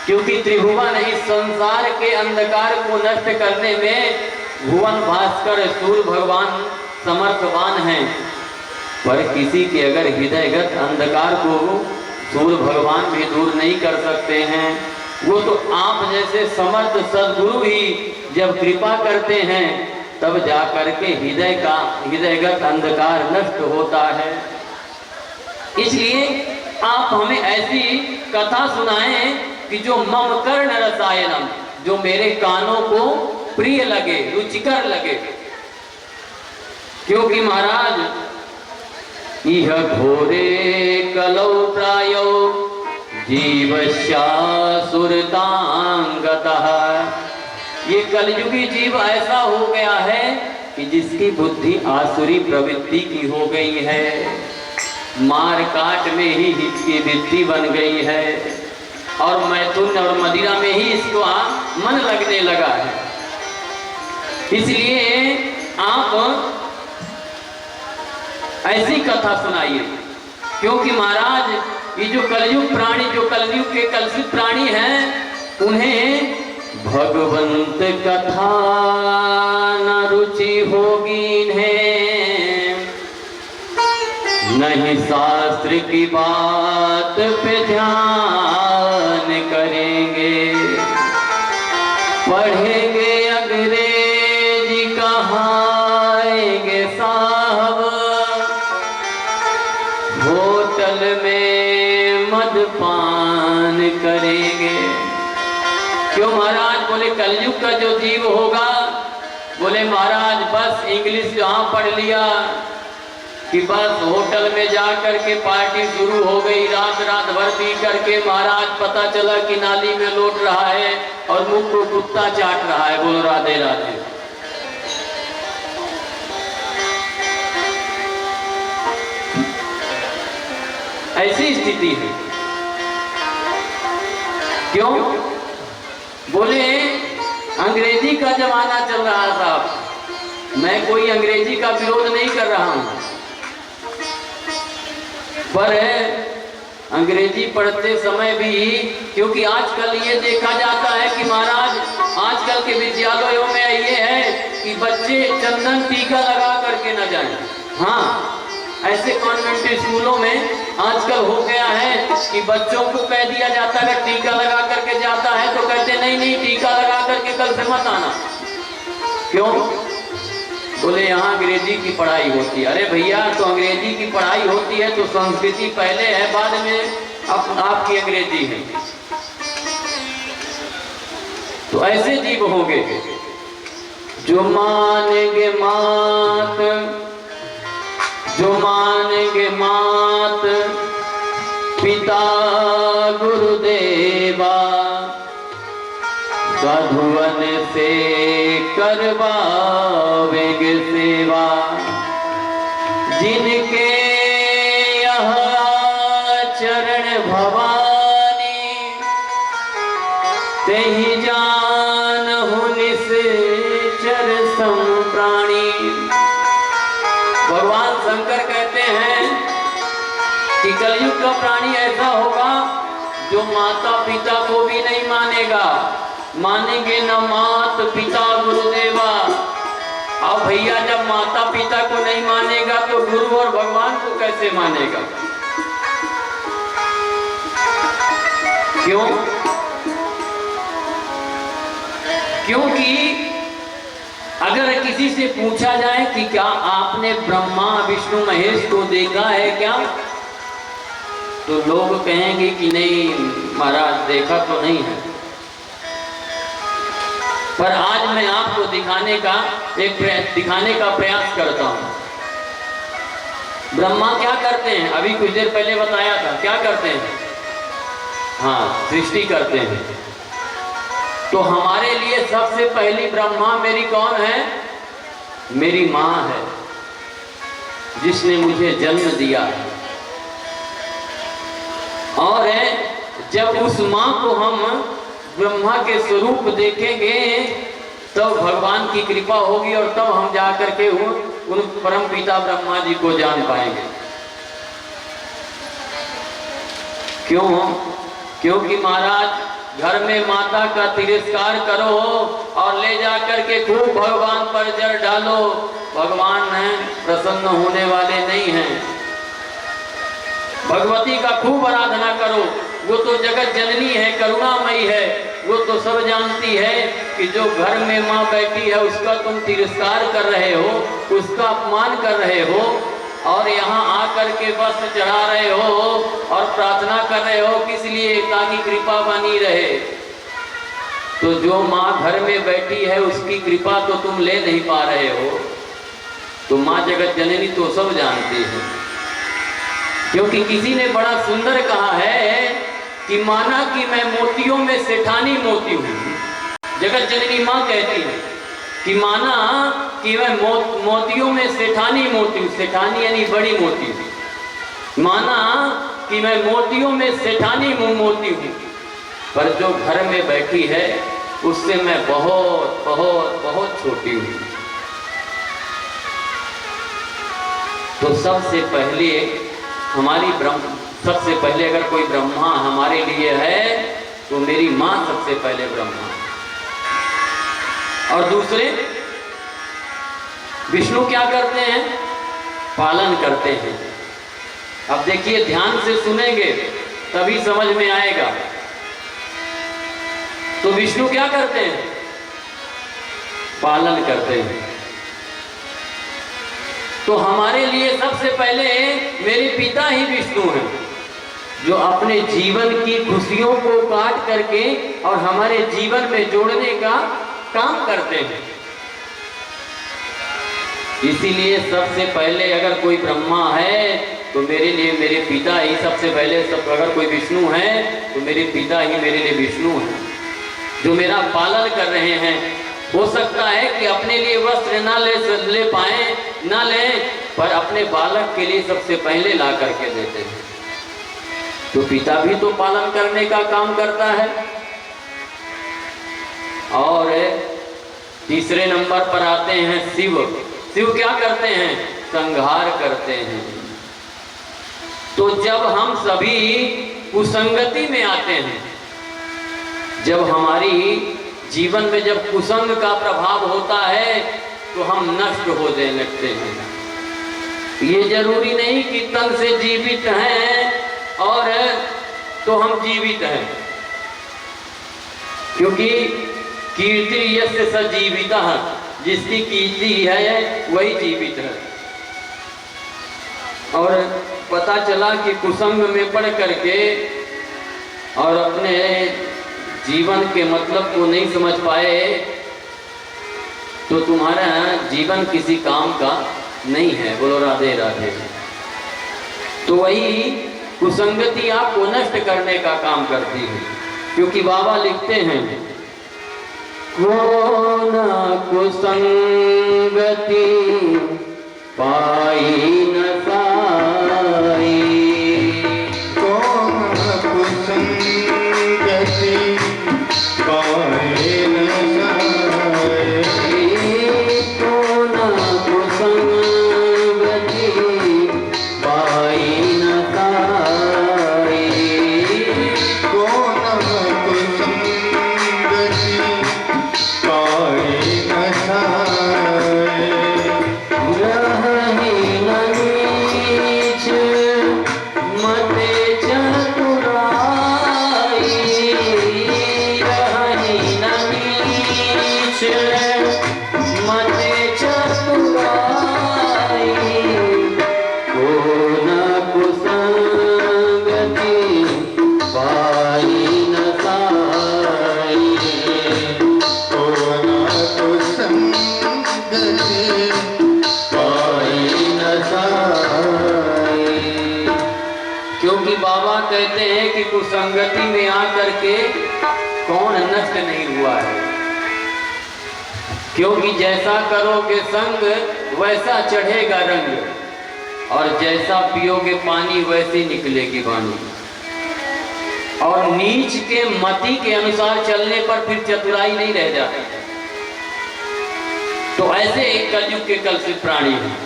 क्योंकि त्रिभुवन इस संसार के अंधकार को नष्ट करने में भुवन भास्कर सूर्य भगवान समर्थवान हैं। पर किसी के अगर हृदयगत अंधकार को सूर्य भगवान भी दूर नहीं कर सकते हैं, वो तो आप जैसे समर्थ सद्गुरु ही जब कृपा करते हैं तब जा करके हृदयगत अंधकार नष्ट होता है। इसलिए आप हमें ऐसी कथा सुनाएं कि जो मम कर्ण रसायनम, जो मेरे कानों को प्रिय लगे, रुचिकर लगे। क्योंकि महाराज इह घोरे कलौ प्रायो जीवस्यासुरतांगतः, ये कलयुगी जीव ऐसा हो गया है कि जिसकी बुद्धि आसुरी प्रवृत्ति की हो गई है। मार काट में ही इसकी वृत्ति बन गई है और मैथुन और मदिरा में ही इसको मन लगने लगा है। इसलिए आप ऐसी कथा सुनाइए। क्योंकि महाराज ये जो कलयुग प्राणी, जो कलयुग के कलुषित प्राणी हैं, उन्हें भगवंत कथा न रुचि होगी इन्हें, नहीं शास्त्र की बात पे ध्यान करेंगे, पढ़ेंगे अंग्रेजी कहाएंगे साहब, होटल में मदपान करेंगे। क्यों महाराज? बोले कलयुग का जो जीव होगा, बोले महाराज बस इंग्लिश यहाँ पढ़ लिया कि बस होटल में जा करके पार्टी शुरू हो गई, रात रात भर पी करके महाराज पता चला कि नाली में लौट रहा है और मुंह को कुत्ता चाट रहा है। बोलो राधे राधे। ऐसी स्थिति है। क्यों? बोले अंग्रेजी का जमाना चल रहा था। मैं कोई अंग्रेजी का विरोध नहीं कर रहा हूं, पर अंग्रेजी पढ़ते समय भी, क्योंकि आजकल ये देखा जाता है कि महाराज आजकल के विद्यालयों में ये है कि बच्चे चंदन टीका लगा करके न जाएं। हाँ, ऐसे कॉन्वेंट स्कूलों में आजकल हो गया है कि बच्चों को कह दिया जाता है टीका लगा करके जाता है तो कहते नहीं नहीं टीका लगा करके कल से मत आना। क्यों? बोले यहाँ अंग्रेजी की पढ़ाई होती है। अरे भैया, तो अंग्रेजी की पढ़ाई होती है तो संस्कृति पहले है, बाद में आपकी अंग्रेजी है। तो ऐसे जीव होंगे जो मानेंगे मात, जो मानेंगे मात पिता गुरुदेवा, साधुवन से करवावेंगे सेवा, जिनके यहाँ चरण भवानी, तेहि जानहु निश्चर सम प्राणी। भगवान शंकर कहते हैं कि कलयुग का प्राणी ऐसा होगा जो माता पिता को भी नहीं मानेगा, मानेंगे न मात पिता गुरुदेवा। अब भैया जब माता पिता को नहीं मानेगा तो गुरु और भगवान को कैसे मानेगा? क्यों? क्योंकि अगर किसी से पूछा जाए कि क्या आपने ब्रह्मा विष्णु महेश को देखा है क्या, तो लोग कहेंगे कि नहीं महाराज देखा तो नहीं है। पर आज मैं आपको दिखाने का प्रयास करता हूं। ब्रह्मा क्या करते हैं? अभी कुछ देर पहले बताया था, क्या करते हैं? हाँ, सृष्टि करते हैं। तो हमारे लिए सबसे पहली ब्रह्मा मेरी कौन है? मेरी माँ है, जिसने मुझे जन्म दिया है। और जब उस माँ को हम ब्रह्मा के स्वरूप देखेंगे तब भगवान की कृपा होगी और तब हम जाकर के उन परम पिता ब्रह्मा जी को जान पाएंगे। क्यों? क्योंकि महाराज घर में माता का तिरस्कार करो और ले जाकर के खूब भगवान पर जल डालो, भगवान प्रसन्न होने वाले नहीं हैं। भगवती का खूब आराधना करो, वो तो जगत जननी है, करुणामयी है, वो तो सब जानती है कि जो घर में माँ बैठी है उसका तुम तिरस्कार कर रहे हो, उसका अपमान कर रहे हो और यहाँ आकर के वस्त्र चढ़ा रहे हो और प्रार्थना कर रहे हो, किस लिए? ताकि कृपा बनी रहे। तो जो माँ घर में बैठी है उसकी कृपा तो तुम ले नहीं पा रहे हो। तो माँ जगत जननी तो सब जानती है। क्योंकि किसी ने बड़ा सुंदर कहा है कि माना कि मैं मोतियों में सेठानी मोती हूँ। जगत जननी माँ कहती है कि माना कि मैं मोतियों में सेठानी मोती हूँ। सेठानी यानी बड़ी मोती हूँ। माना कि मैं मोतियों में सेठानी मोती हूँ, पर जो घर में बैठी है उससे मैं बहुत बहुत बहुत छोटी हूँ। तो सबसे पहले अगर कोई ब्रह्मा हमारे लिए है तो मेरी माँ सबसे पहले ब्रह्मा। और दूसरे विष्णु क्या करते हैं? पालन करते हैं। अब देखिए, ध्यान से सुनेंगे तभी समझ में आएगा। तो विष्णु क्या करते हैं? पालन करते हैं। तो हमारे लिए सबसे पहले मेरे पिता ही विष्णु हैं, जो अपने जीवन की खुशियों को काट करके और हमारे जीवन में जोड़ने का काम करते हैं। इसीलिए सबसे पहले अगर कोई ब्रह्मा है तो मेरे लिए मेरे पिता ही सबसे पहले। अगर कोई विष्णु है तो मेरे पिता ही मेरे लिए विष्णु हैं, जो मेरा पालन कर रहे हैं। हो सकता है कि अपने लिए वस्त्र ना ले पाए, ना लें, पर अपने बालक के लिए सबसे पहले ला करके देते हैं। तो पिता भी तो पालन करने का काम करता है। और तीसरे नंबर पर आते हैं शिव। शिव क्या करते हैं? संहार करते हैं। तो जब हम सभी कुसंगति में आते हैं, जब हमारी जीवन में जब कुसंग का प्रभाव होता है तो हम नष्ट हो जाने लगते हैं। ये जरूरी नहीं कि तन से जीवित हैं और तो हम जीवित हैं, क्योंकि कीर्ति यस्य स जीवितः, जिसकी कीर्ति है वही जीवित है। और पता चला कि कुसंग में पढ़ करके और अपने जीवन के मतलब को नहीं समझ पाए तो तुम्हारा जीवन किसी काम का नहीं है। बोलो राधे राधे। तो वही कुसंगति आपको नष्ट करने का काम करती है। क्योंकि बाबा लिखते हैं वो न कुसंगति पाई न साई, कौन कुसंगति पाए न साई, को न कुसंगति पाई न साई, कौन कुसंगति पाए न साई, रही न नीच मते चतुराई, रही न नीच मते चतुराई, को न कुसंगति पाई न साई, कौन कुसंगति पाई न साई। क्योंकि बाबा कहते हैं कि कुसंगति में आकर के कौन नष्ट नहीं हुआ है, क्योंकि जैसा करोगे संग वैसा चढ़ेगा रंग, और जैसा पियोगे पानी वैसी निकलेगी वाणी, और नीच के मति के अनुसार चलने पर फिर चतुराई नहीं रह जाती। तो ऐसे एक कलयुग के कलुषित प्राणी हैं।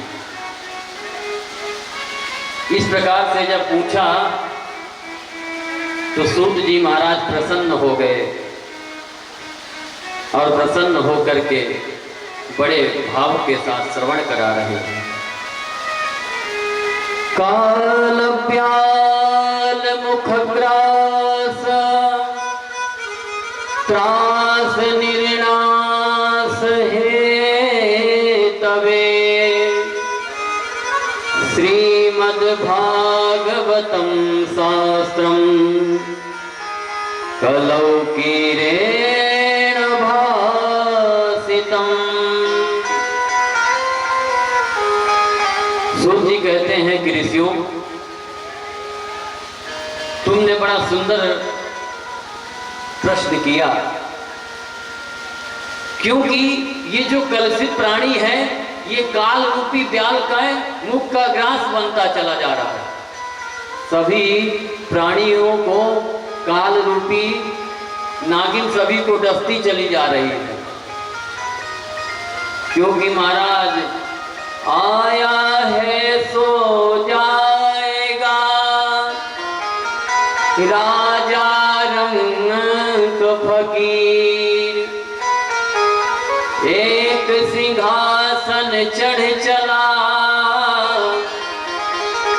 इस प्रकार से जब पूछा तो सूत जी महाराज प्रसन्न हो गए, और प्रसन्न होकर के बड़े भाव के साथ श्रवण करा रहे हैं। काल प्याल मुख ग्रास त्रास निर्णास है तवे, श्रीमद्भागवतं शास्त्रम् कलौ कीरेण भासितम्। सूत जी कहते हैं कि ऋषियों, तुमने बड़ा सुंदर प्रश्न किया, क्योंकि ये जो कलुषित प्राणी है ये काल रूपी ब्याल का मुख का ग्रास बनता चला जा रहा है। सभी प्राणियों को काल रूपी नागिन सभी को डसती चली जा रही है, क्योंकि महाराज आया है सो जाएगा, राजा रंग फकीर, एक सिंहासन चढ़ चला,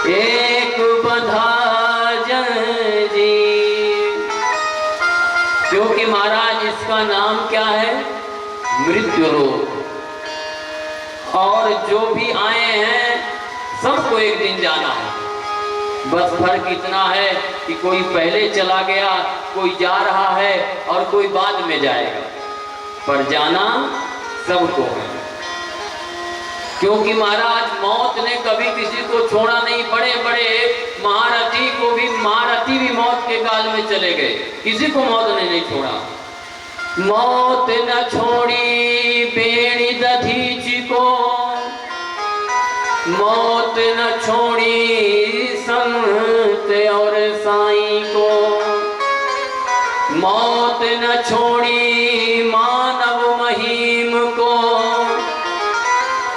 एक बंधा जंजीर। क्योंकि महाराज इसका नाम क्या है? मृत्युलोक। और जो भी आए हैं सबको एक दिन जाना है, बस फर्क इतना है कि कोई पहले चला गया, कोई जा रहा है और कोई बाद में जाएगा, पर जाना सबको है। क्योंकि महाराज मौत ने कभी किसी को छोड़ा नहीं। बड़े बड़े महारथी को भी, महारथी भी मौत के काल में चले गए, किसी को मौत ने नहीं छोड़ा। मौत न छोड़ी बेड़ी दधीच को, मौत न छोड़ी संत और साईं को, मौत न छोड़ी मानव महीम को,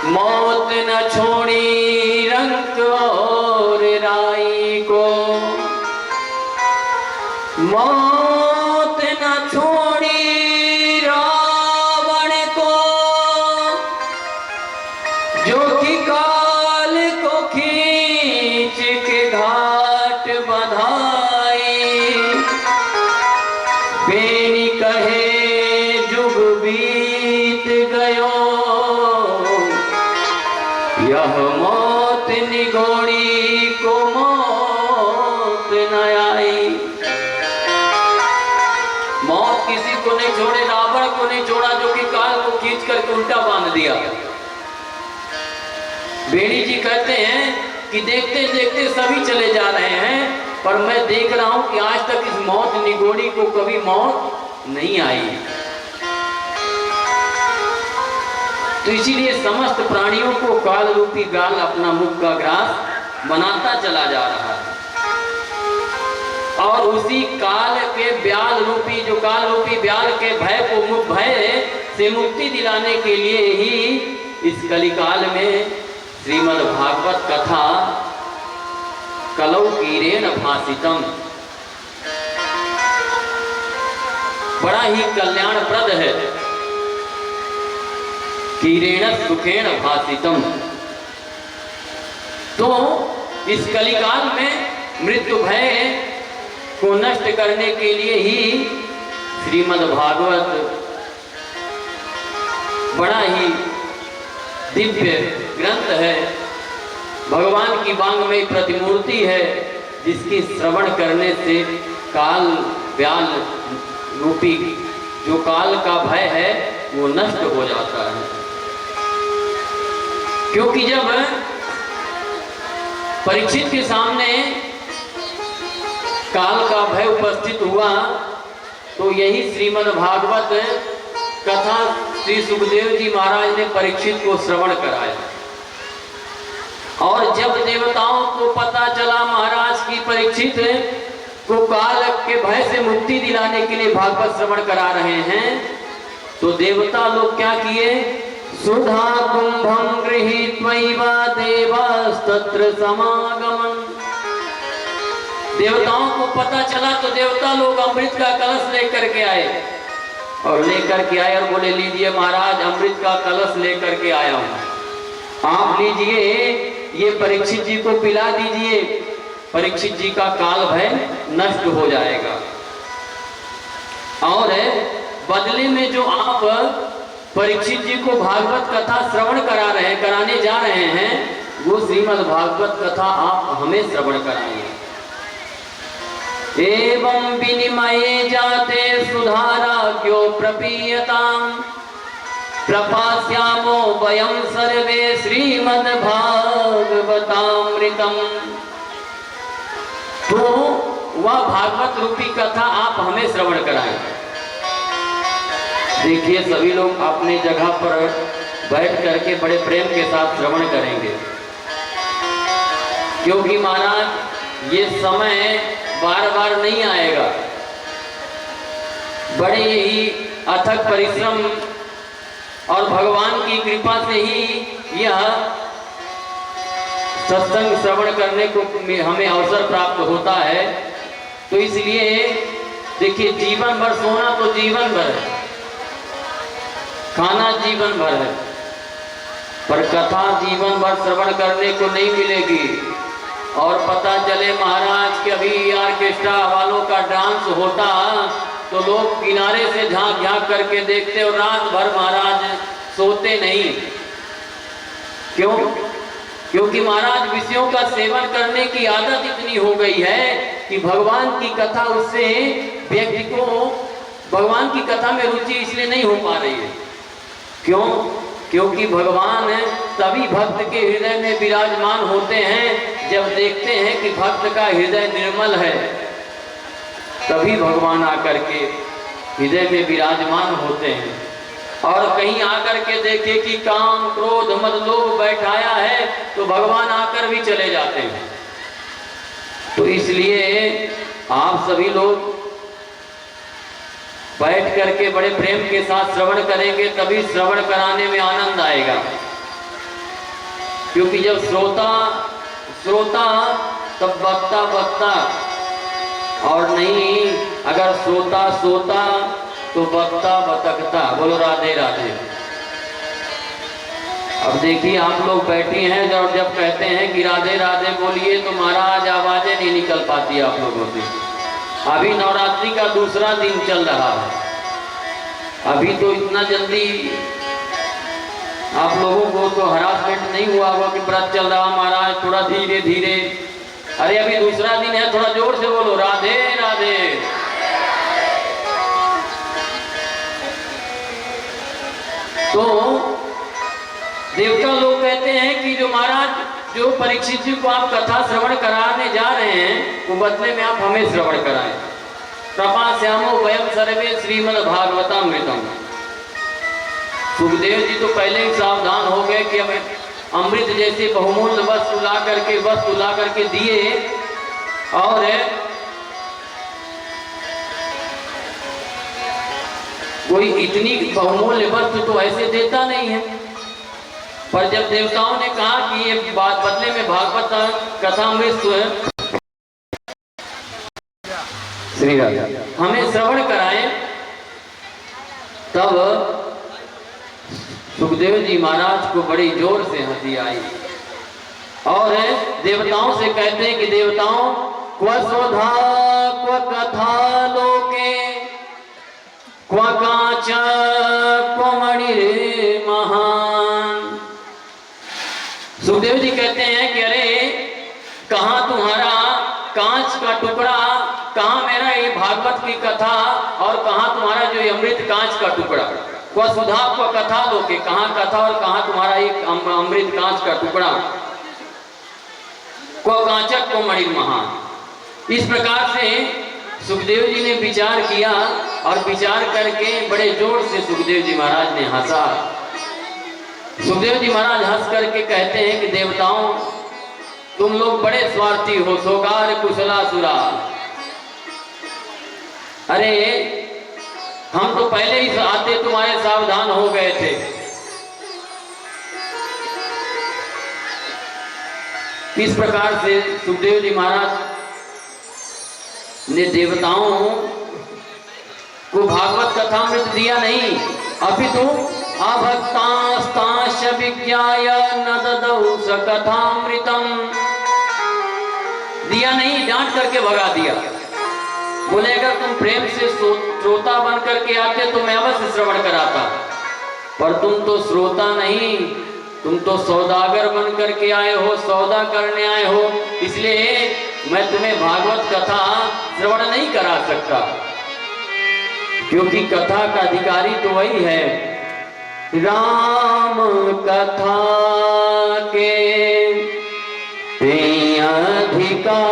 मौत न छोड़ी रंक और राई को, मौत न छोड़ी रावण को, जो कि काल को खींच के घाट बंधाई। बेनी कहे जुग बीत गयो, यह मौत निगोड़ी को मौत न आई। मौत किसी को नहीं छोड़े, रावण को नहीं छोड़ा, जो कि काल को खींच करके उल्टा बांध दिया। बेड़ी जी कहते हैं कि देखते देखते सभी चले जा रहे हैं, पर मैं देख रहा हूं कि आज तक इस मौत निगोड़ी को कभी मौत नहीं आई। तो इसीलिए समस्त प्राणियों को काल रूपी गाल अपना मुख का ग्रास बनाता चला जा रहा है। और उसी काल के ब्याल रूपी, जो काल रूपी ब्याल के भय को भय से मुक्ति दिलाने के लिए ही इस कलिकाल में श्रीमद् भागवत कथा कलौ कीरेण भासितम, बड़ा ही कल्याणप्रद है। कीरेण सुखेण भासितम, तो इस कलिकाल में मृत्यु भय को नष्ट करने के लिए ही श्रीमद् भागवत बड़ा ही दिव्य ग्रंथ है, भगवान की वांग्मयी प्रतिमूर्ति है, जिसकी श्रवण करने से काल व्याल रूपी जो काल का भय है वो नष्ट हो जाता है। क्योंकि जब परीक्षित के सामने काल का भय उपस्थित हुआ तो यही श्रीमद् भागवत कथा श्री सुखदेव जी महाराज ने परीक्षित को श्रवण कराया। और जब देवताओं को पता चला महाराज की परीक्षित को काल के भय से मुक्ति दिलाने के लिए भागवत श्रवण करा रहे हैं, तो देवता लोग क्या किए, सुधा कुंभम गृहीत्वैव देवास्तत्र समागमन। देवताओं को पता चला तो देवता लोग अमृत का कलश लेकर के आए और बोले लीजिए महाराज, अमृत का कलश लेकर के आया हूं, आप लीजिए, ये परीक्षित जी को पिला दीजिए, परीक्षित जी का काल भय नष्ट हो जाएगा। और बदले में जो आप परीक्षित जी को भागवत कथा श्रवण कराने जा रहे हैं, वो श्रीमद् भागवत कथा आप हमें श्रवण कराइए। एवं विनिमये जाते सुधाराज्ञो प्रपीयताम् प्रपास्यामो वयं सर्वे श्रीमद् भागवतामृतम्। तो वह भागवत रूपी कथा आप हमें श्रवण कराएं। देखिए सभी लोग अपनी जगह पर बैठ करके बड़े प्रेम के साथ श्रवण करेंगे, क्योंकि महाराज ये समय बार बार नहीं आएगा। बड़े ही अथक परिश्रम और भगवान की कृपा से ही यह सत्संग श्रवण करने को हमें अवसर प्राप्त होता है। तो इसलिए देखिए, जीवन भर सोना तो जीवन भर है, खाना जीवन भर है, पर कथा जीवन भर श्रवण करने को नहीं मिलेगी। और पता चले महाराज कि अभी ऑर्केस्ट्रा वालों का डांस होता तो लोग किनारे से झांक झांक करके देखते और रात भर महाराज सोते नहीं। क्यों? क्योंकि महाराज विषयों का सेवन करने की आदत इतनी हो गई है कि भगवान की कथा उससे व्यक्ति को भगवान की कथा में रुचि इसलिए नहीं हो पा रही है। क्यों? क्योंकि भगवान तभी भक्त के हृदय में विराजमान होते हैं जब देखते हैं कि भक्त का हृदय निर्मल है, तभी भगवान आकर के हृदय में विराजमान होते हैं। और कहीं आकर के देखे कि काम क्रोध मद लोभ बैठाया है तो भगवान आकर भी चले जाते हैं। तो इसलिए आप सभी लोग बैठ करके बड़े प्रेम के साथ श्रवण करेंगे, तभी श्रवण कराने में आनंद आएगा। क्योंकि जब श्रोता तब वक्ता, और नहीं अगर श्रोता सोता तो वक्ता बतकता। बोलो राधे राधे। अब देखिए आप लोग बैठे हैं और जब कहते हैं कि राधे राधे बोलिए तो महाराज आवाजें नहीं निकल पाती आप लोगों से। अभी नवरात्रि का दूसरा दिन चल रहा है, अभी तो इतना जल्दी आप लोगों को तो हरासमेंट नहीं हुआ होगा कि व्रत चल रहा महाराज, थोड़ा धीरे धीरे। अरे अभी दूसरा दिन है, थोड़ा जोर से बोलो राधे राधे। तो देवता लोग कहते हैं कि जो महाराज जो परीक्षित जी को आप कथा श्रवण कराने जा रहे हैं वो बदले में आप हमें श्रवण कराएं। प्रपास्यामो वयं सर्वे श्रीमद् भागवतामृतम्। सुखदेव जी तो पहले ही सावधान हो गए कि हमें अमृत जैसे बहुमूल्य वस्तु ला करके दिए, और कोई इतनी बहुमूल्य वस्तु तो ऐसे देता नहीं है। पर जब देवताओं ने कहा कि ये बात बदले में भागवत कथामृत श्री राधा हमें श्रवण कराए, तब सुखदेव जी महाराज को बड़ी जोर से हंसी आई और देवताओं से कहते हैं कि देवताओं, क्व स्वधा क्व कथा लोके क्व कांच क्व मणि महान। सुखदेव जी कहते हैं कि अरे कहाँ तुम्हारा कांच का टुकड़ा, कहाँ मेरा ये भागवत की कथा, और कहाँ तुम्हारा जो ये अमृत कांच का टुकड़ा। क्व सुधा क्व कथा लोके, कहाँ कथा और कहाँ तुम्हारा ये अमृत कांच का टुकड़ा। क्व कांचक क्व मणि महान। इस प्रकार से सुखदेव जी ने विचार किया और विचार करके बड़े जोर से सुखदेव जी महाराज ने हंसा। सुखदेव जी महाराज हंस करके कहते हैं कि देवताओं, तुम लोग बड़े स्वार्थी हो, सोकार कुशलासुरा। अरे हम तो पहले ही आते तुम्हारे सावधान हो गए थे। इस प्रकार से सुखदेव जी महाराज ने देवताओं को भागवत कथामृत दिया नहीं, अपितु अभक्तास्तांश विज्ञाय न ददौ स कथामृतम, दिया नहीं, डांट करके भगा दिया। बोले अगर तुम प्रेम से श्रोता बन करके आते तो मैं अवश्य श्रवण कराता, पर तुम तो श्रोता नहीं, तुम तो सौदागर बन करके आए हो, सौदा करने आए हो, इसलिए मैं तुम्हें भागवत कथा श्रवण नहीं करा सकता, क्योंकि कथा का अधिकारी तो वही है। राम कथा के अधिकारी,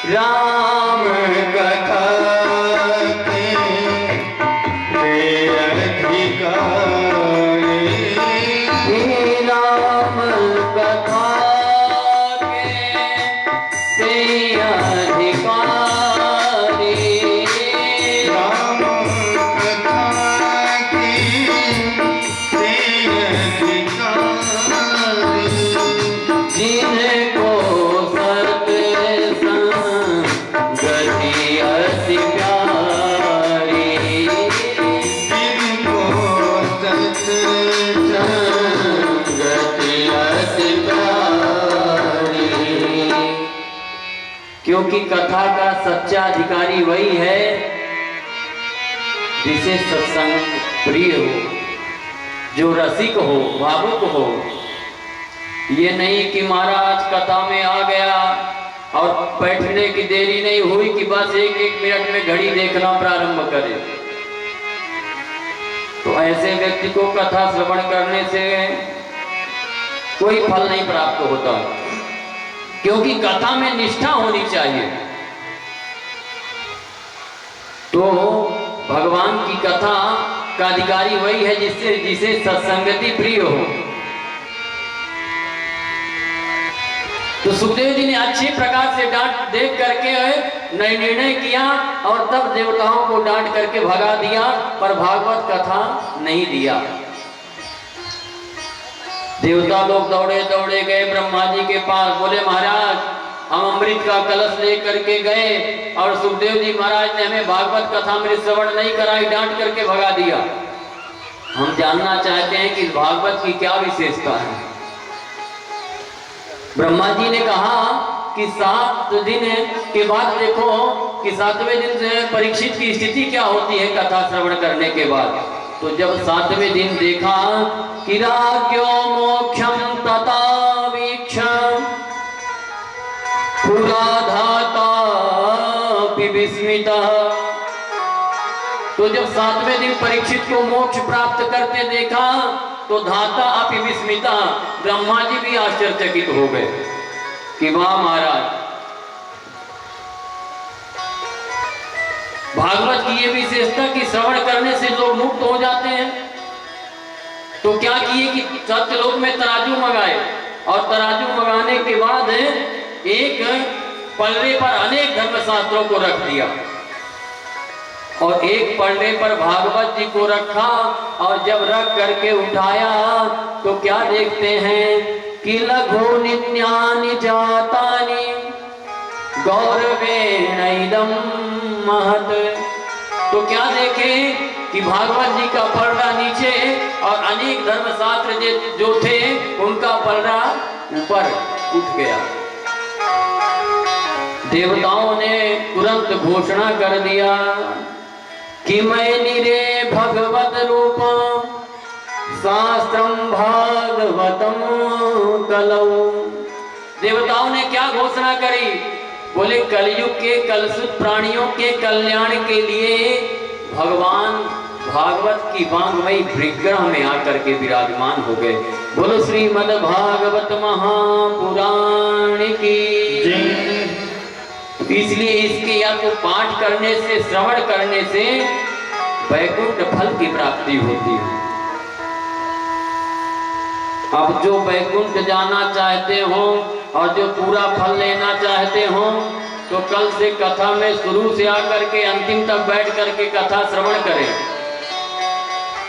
राम कथा के अधिकारी, राम कथा के अधिकारी, क्योंकि कथा का सच्चा अधिकारी वही है जिसे सत्संग प्रिय हो, जो रसिक हो, भावुक हो। ये नहीं कि महाराज कथा में आ गया और बैठने की देरी नहीं हुई कि बस एक एक मिनट में घड़ी देखना प्रारंभ करे। तो ऐसे व्यक्ति को कथा श्रवण करने से कोई फल नहीं प्राप्त होता, क्योंकि कथा में निष्ठा होनी चाहिए। तो भगवान की कथा का अधिकारी वही है जिसे सत्संगति प्रिय हो। तो सुखदेव जी ने अच्छे प्रकार से डांट देख करके निर्णय किया और तब देवताओं को डांट करके भगा दिया, पर भागवत कथा नहीं दिया। देवता लोग दौड़े दौड़े गए ब्रह्मा जी के पास, बोले महाराज हम अमृत का कलश लेकर के गए और सुखदेव जी महाराज ने हमें भागवत कथामृत श्रवण नहीं कराई, डांट करके भगा दिया। हम जानना चाहते हैं कि भागवत की क्या विशेषता है। ब्रह्मा जी ने कहा कि 7 दिन के बाद देखो कि 7वें दिन से परीक्षित की स्थिति क्या होती है कथा श्रवण करने के बाद। तो जब 7वें दिन देखा कि राज्यो मोक्षम तथा वीक्षम पुराधाता विस्मिता, तो जब 7वें दिन परीक्षित को मोक्ष प्राप्त करते देखा तो धाता अपि विस्मिता, ब्रह्मा जी भी आश्चर्यचकित हो गए कि वाह महाराज, भागवत की ये विशेषता कि श्रवण करने से लोग मुक्त हो जाते हैं। तो क्या किए कि सत्यलोक में तराजू मंगाए और तराजू मंगाने के बाद एक पलड़े पर अनेक धर्मशास्त्रों को रख दिया और एक पलड़े पर भागवत जी को रखा और जब रख करके उठाया तो क्या देखते हैं कि लघु नित्यानि जातानि गौरवेण इदं महत्। तो क्या देखे कि भागवत जी का पलड़ा नीचे और अनेक धर्मशास्त्र जो थे उनका पलड़ा ऊपर उठ गया। देवताओं ने तुरंत घोषणा कर दिया कि मैं निरे भगवत रूपम शास्त्रम भागवतम कलौ। देवताओं ने क्या घोषणा करी? बोले कलयुग के कलुषित प्राणियों के कल्याण के लिए भगवान भागवत की वांग्मयी परिग्रह में आकर के विराजमान हो गए। बोलो श्रीमद् भागवत महापुराण की। इसलिए इसके या तो पाठ करने से, श्रवण करने से वैकुंठ फल की प्राप्ति होती है। अब जो वैकुंठ जाना चाहते हो और जो पूरा फल लेना चाहते हो तो कल से कथा में शुरू से आकर के अंतिम तक बैठ करके कथा श्रवण करें,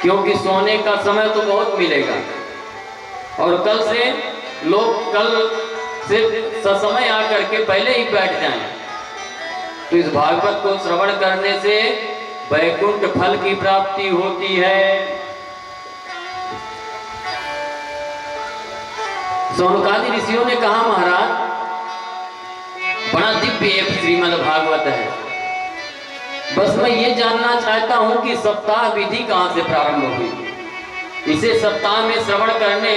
क्योंकि सोने का समय तो बहुत मिलेगा। और कल से लोग कल से ससमय आकर के पहले ही बैठ जाएं। तो इस भागवत को श्रवण करने से वैकुंठ फल की प्राप्ति होती है। सौनकादि ऋषियों ने कहा महाराज बड़ा दिव्य एक श्रीमद् भागवत है, बस मैं ये जानना चाहता हूं कि सप्ताह विधि कहां से प्रारंभ हुई, इसे सप्ताह में श्रवण करने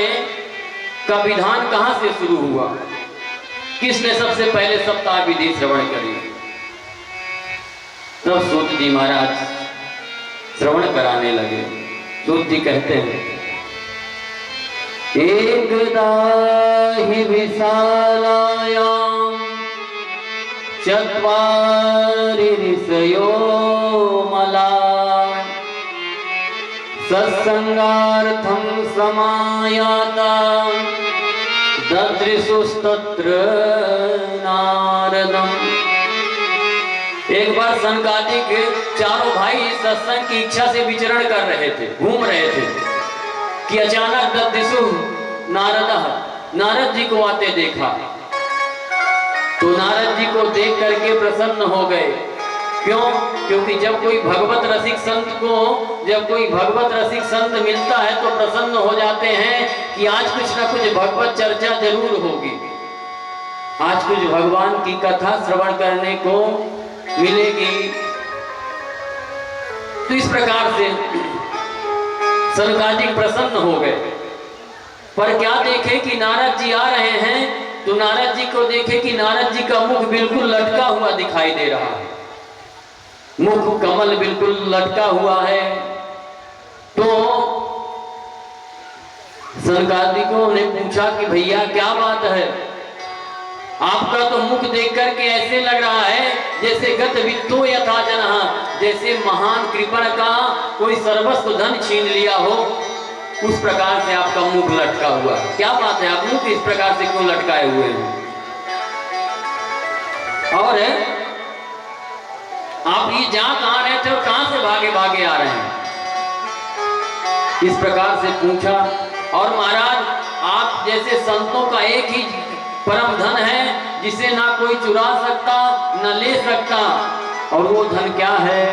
का विधान कहां से शुरू हुआ, किसने सबसे पहले सप्ताह विधि श्रवण करी। तब सूत जी महाराज श्रवण कराने लगे। सूत जी कहते हैं एकदा हि विशालायां चत्वारि ऋषयो मलाः सत्संगार्थं समायाता ददृशुस्तत्र नारदम्। एक बार सनकादिक चारों भाई सत्संग की इच्छा से विचरण कर रहे थे, घूम रहे थे कि अचानक ददृशु नारद जी को आते देखा। तो नारद जी को देख करके प्रसन्न हो गए। क्यों? क्योंकि जब कोई भगवत रसिक संत मिलता है तो प्रसन्न हो जाते हैं कि आज कुछ ना कुछ भगवत चर्चा जरूर होगी, आज कुछ भगवान की कथा श्रवण करने को मिलेगी। तो इस प्रकार से सनकादिक प्रसन्न हो गए। पर क्या देखे कि नारद जी आ रहे हैं, तो नारद जी को देखे कि नारद जी का मुख बिल्कुल लटका हुआ दिखाई दे रहा है, मुख कमल बिल्कुल लटका हुआ है। तो सनकादिकों ने पूछा कि भैया क्या बात है, आपका तो मुख देख करके ऐसे लग रहा है जैसे गत वित्तो यथा जनः, जैसे महान कृपण का कोई सर्वस्व धन छीन लिया हो, उस प्रकार से आपका मुख लटका हुआ है। क्या बात है, आप मुख इस प्रकार से क्यों लटकाए हुए हैं? और आप ये जा कहां रहे थे और कहां से भागे भागे आ रहे हैं, इस प्रकार से पूछा। और महाराज आप जैसे संतों का एक ही परम धन है जिसे ना कोई चुरा सकता न ले सकता, और वो धन क्या है?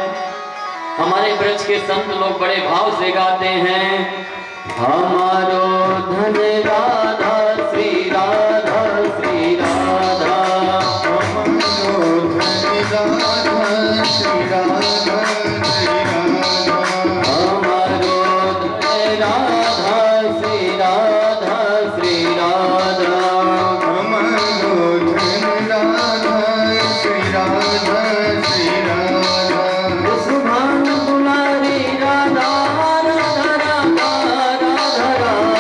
हमारे ब्रज के संत लोग बड़े भाव से गाते हैं, हमारो धन राधा श्री राधा श्री राधा, हमारो धन राधा श्री राधा श्री राधा, हमारो धन राधा श्री राधा श्री राधा, हमारो धन राधा श्री राधा श्री राधा, सुभान कुमारी राधा राधा राधा राधा राधा।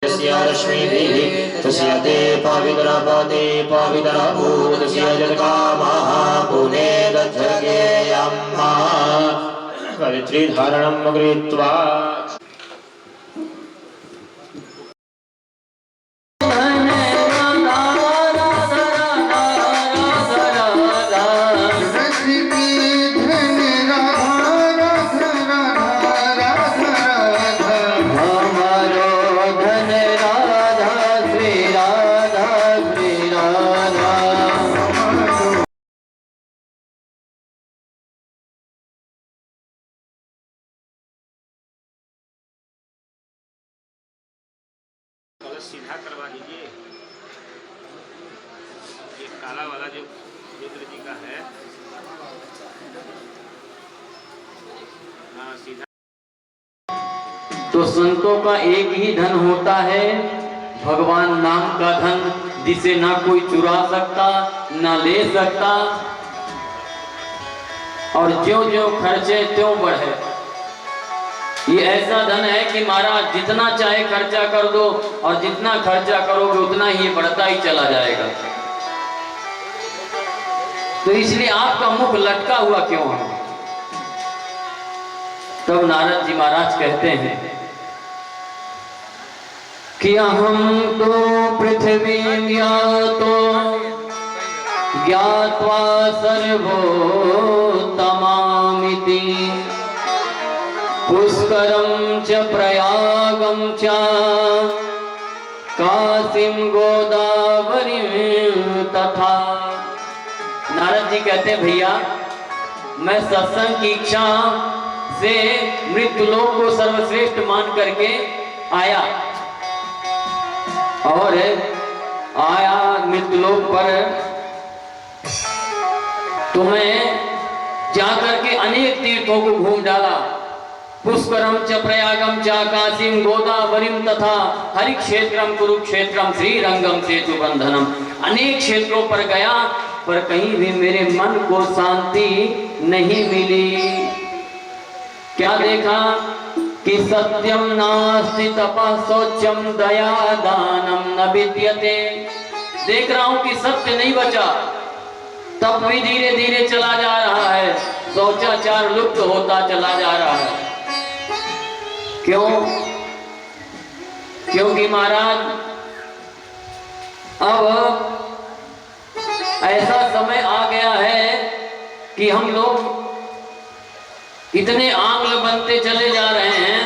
तस्य रश्मिभिः तस्य ते पवित्रपदे पवित्रभूतस्य जगकामः पुनेदध्यगेयं पवित्रीधारणं कृत्वा सीधा करवा दीजिए। ये काला वाला जो रुद्र जी का है, हाँ सीधा। तो संतों का एक ही धन होता है, भगवान नाम का धन, जिसे ना कोई चुरा सकता ना ले सकता, और ज्यों ज्यों खर्चे त्यों बढ़े। ये ऐसा धन है कि महाराज जितना चाहे खर्चा कर दो, और जितना खर्चा करोगे उतना ही ये बढ़ता ही चला जाएगा। तो इसलिए आपका मुख लटका हुआ क्यों है? तब नारद जी महाराज कहते हैं कि अहम तो पृथ्वी ज्ञातो ज्ञात्वा सर्वोत्तमामिति पुष्करं च प्रयागं च काशीं गोदावरीं तथा। नारद जी कहते हैं भैया, मैं सत्संग की इच्छा से मृत्युलोक को सर्वश्रेष्ठ मान करके आया, और आया मृत्युलोक पर, तो मैं जाकर के अनेक तीर्थों को घूम डाला। पुष्करम च प्रयागम च काशीं गोदावरीं तथा हरि क्षेत्रम कुरुक्षेत्रम श्रीरंगम सेतु बंधनम। अनेक क्षेत्रों पर गया, पर कहीं भी मेरे मन को शांति नहीं मिली। क्या देखा कि सत्यम नास्ति तपः शौचम दया दानम न विद्यते। देख रहा हूं कि सत्य नहीं बचा, तप भी धीरे धीरे चला जा रहा है, शौचाचार लुप्त होता चला जा रहा है। क्यों? क्योंकि महाराज अब ऐसा समय आ गया है कि हम लोग इतने आंगल बनते चले जा रहे हैं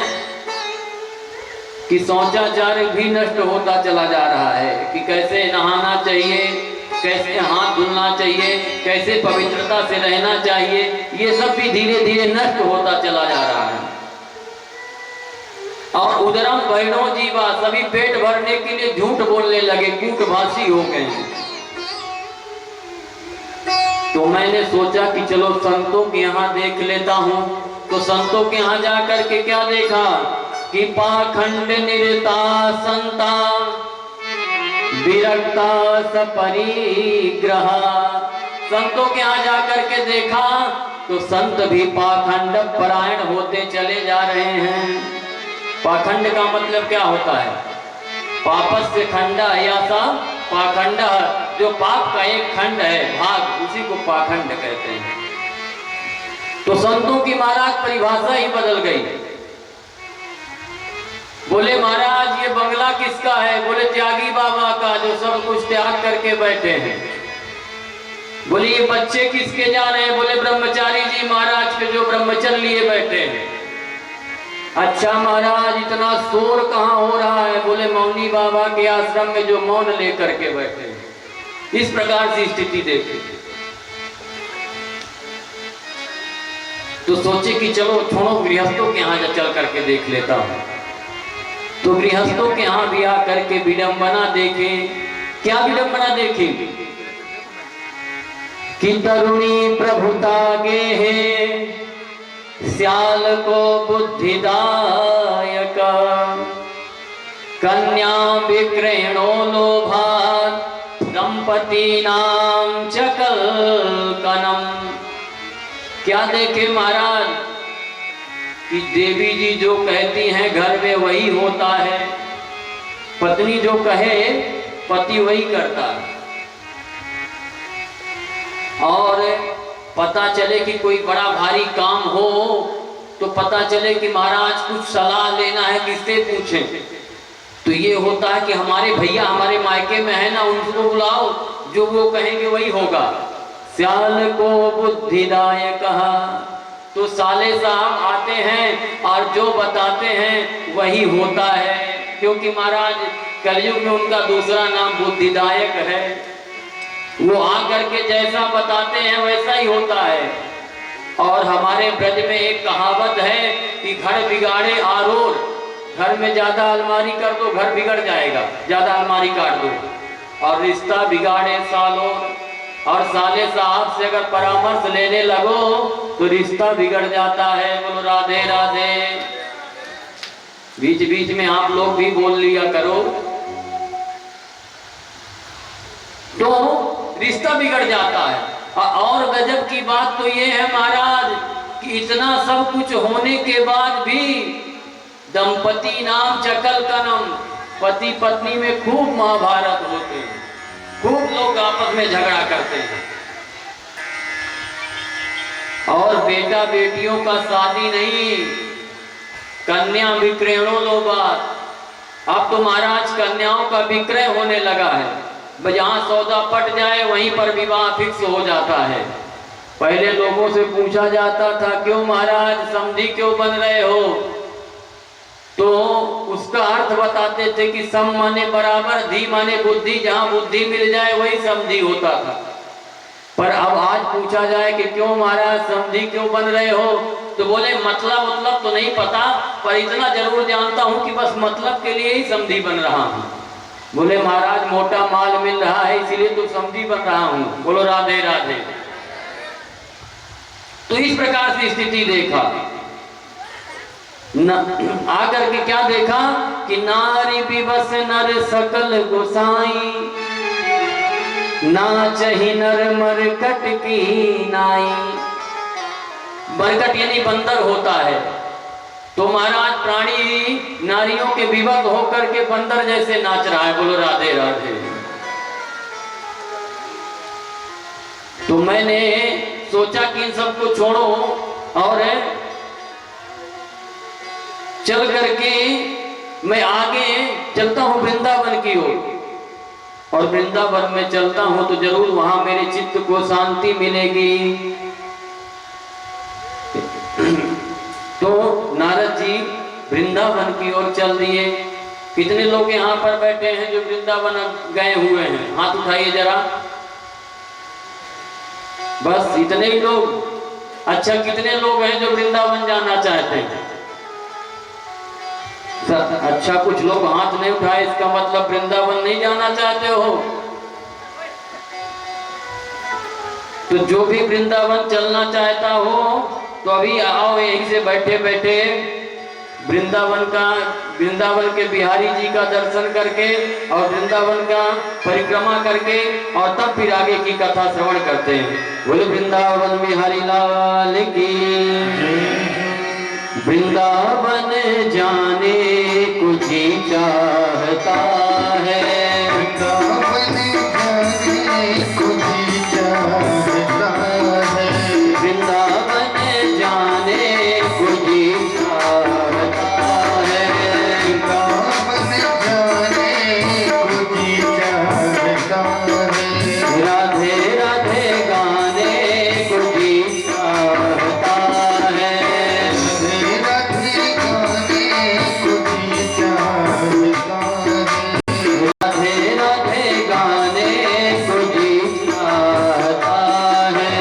कि शौचाचार भी नष्ट होता चला जा रहा है, कि कैसे नहाना चाहिए, कैसे हाथ धुलना चाहिए, कैसे पवित्रता से रहना चाहिए, ये सब भी धीरे धीरे नष्ट होता चला जा रहा है। और उदरम बहनों जीवा, सभी पेट भरने के लिए झूठ बोलने लगे, कूटभाषी हो गए। तो मैंने सोचा कि चलो संतों के यहाँ देख लेता हूँ। तो संतों के यहाँ जाकर के क्या देखा कि पाखंड निरता संता विरक्ता सपरिग्रह। संतों के यहाँ जाकर के देखा तो संत भी पाखंड परायण होते चले जा रहे हैं। पाखंड का मतलब क्या होता है? पापस से खंडा या सा पाखंड, जो पाप का एक खंड है, भाग, उसी को पाखंड कहते हैं। तो संतों की महाराज परिभाषा ही बदल गई। बोले महाराज ये बंगला किसका है? बोले त्यागी बाबा का, जो सब कुछ त्याग करके बैठे हैं। बोले ये बच्चे किसके जा रहे हैं? बोले ब्रह्मचारी जी महाराज के, जो ब्रह्मचर्य लिए बैठे हैं। अच्छा महाराज इतना शोर कहाँ हो रहा है? बोले मौनी बाबा के आश्रम में, जो मौन लेकर के बैठे हैं। इस प्रकार से स्थिति देखी तो सोचे कि चलो छोड़ो, गृहस्थों के यहाँ चल करके देख लेता हूँ। तो गृहस्थों के यहाँ भी आकर के विडंबना देखे। क्या विडंबना देखी कि तरुणी प्रभुता गे है श्याल को बुद्धिदायक, कन्या विक्रयणो लोभात दंपति नाम चकल कनम। क्या देखे महाराज कि देवी जी जो कहती हैं घर में वही होता है। पत्नी जो कहे पति वही करता है। और पता चले कि कोई बड़ा भारी काम हो तो पता चले कि महाराज कुछ सलाह लेना है, किससे पूछें? तो ये होता है कि हमारे भैया हमारे मायके में है ना, उनको बुलाओ, जो वो कहेंगे वही होगा। सियाल को बुद्धिदाय कहा, तो साले साहब आते हैं और जो बताते हैं वही होता है, क्योंकि महाराज कलयुग में उनका दूसरा नाम बुद्धिदायक है। वो आकर के जैसा बताते हैं वैसा ही होता है। और हमारे ब्रज में एक कहावत है कि घर बिगाड़े आरोर, घर में ज्यादा अलमारी कर दो घर बिगड़ जाएगा, ज्यादा अलमारी काट दो। और रिश्ता बिगाड़े सालों, और साले साहब से अगर परामर्श लेने लगो तो रिश्ता बिगड़ जाता है। बोलो राधे राधे। बीच बीच में आप लोग भी बोल लिया करो, तो रिश्ता बिगड़ जाता है। और गजब की बात तो ये है महाराज कि इतना सब कुछ होने के बाद भी दंपति नाम चकल कनम, पति पत्नी में खूब महाभारत होते हैं, खूब लोग आपस में झगड़ा करते हैं। और बेटा बेटियों का शादी नहीं, कन्या विक्रयणों लो बात। अब तो महाराज कन्याओं का विक्रय होने लगा है। जहाँ सौदा पट जाए वहीं पर विवाह फिक्स हो जाता है। पहले लोगों से पूछा जाता था क्यों महाराज समधी क्यों बन रहे हो, तो उसका अर्थ बताते थे कि सम माने बराबर, धी माने बुद्धि, जहाँ बुद्धि मिल जाए वही समधी होता था। पर अब आज पूछा जाए कि क्यों महाराज समधी क्यों बन रहे हो, तो बोले मतलब तो नहीं पता, पर इतना जरूर जानता हूँ कि बस मतलब के लिए ही समधी बन रहा हूँ। बोले महाराज मोटा माल मिल रहा है इसलिए तो समधी बन रहा हूँ। बोलो राधे राधे। तो इस प्रकार से स्थिति देखा आकर के, क्या देखा कि नारी विवश नर सकल गोसाई, नाचहि नर मरकट की नाई। मरकट यानी बंदर होता है। तो महाराज प्राणी नारियों के विवश होकर के बंदर जैसे नाच रहा है। बोलो राधे राधे। तो मैंने सोचा कि इन सबको छोड़ो और चल करके मैं आगे चलता हूँ वृंदावन की ओर। और वृंदावन में चलता हूँ तो जरूर वहां मेरे चित्त को शांति मिलेगी। तो नारद जी वृंदावन की ओर चल दिए। कितने लोग यहाँ पर बैठे हैं जो वृंदावन गए हुए हैं? हाथ उठाइए जरा। बस इतने ही लोग। अच्छा, कितने लोग हैं जो वृंदावन जाना चाहते हैं? अच्छा, कुछ लोग हाथ नहीं उठाए, इसका मतलब वृंदावन नहीं जाना चाहते हो। तो जो भी वृंदावन चलना चाहता हो तो अभी आओ, यहीं से बैठे बैठे वृंदावन के बिहारी जी का दर्शन करके और वृंदावन का परिक्रमा करके और तब फिर आगे की कथा श्रवण करते हैं। बोले वृंदावन बिहारी लाल की। वृंदावन जाने कुछ ही चाहता है, वृंदावन जाने कुछ ही चाहता है, वृंदावन जाने कुछ ही चाहता है, वृंदावन जाने कुछ ही चाहता है, राधे राधे गाने कुछ ही चाहता है, राधे गाने कुछ ही चाहता है, राधे राधे गाने कुछ ही चाहता है। राधे राधे गाने कुछ ही चाहता है।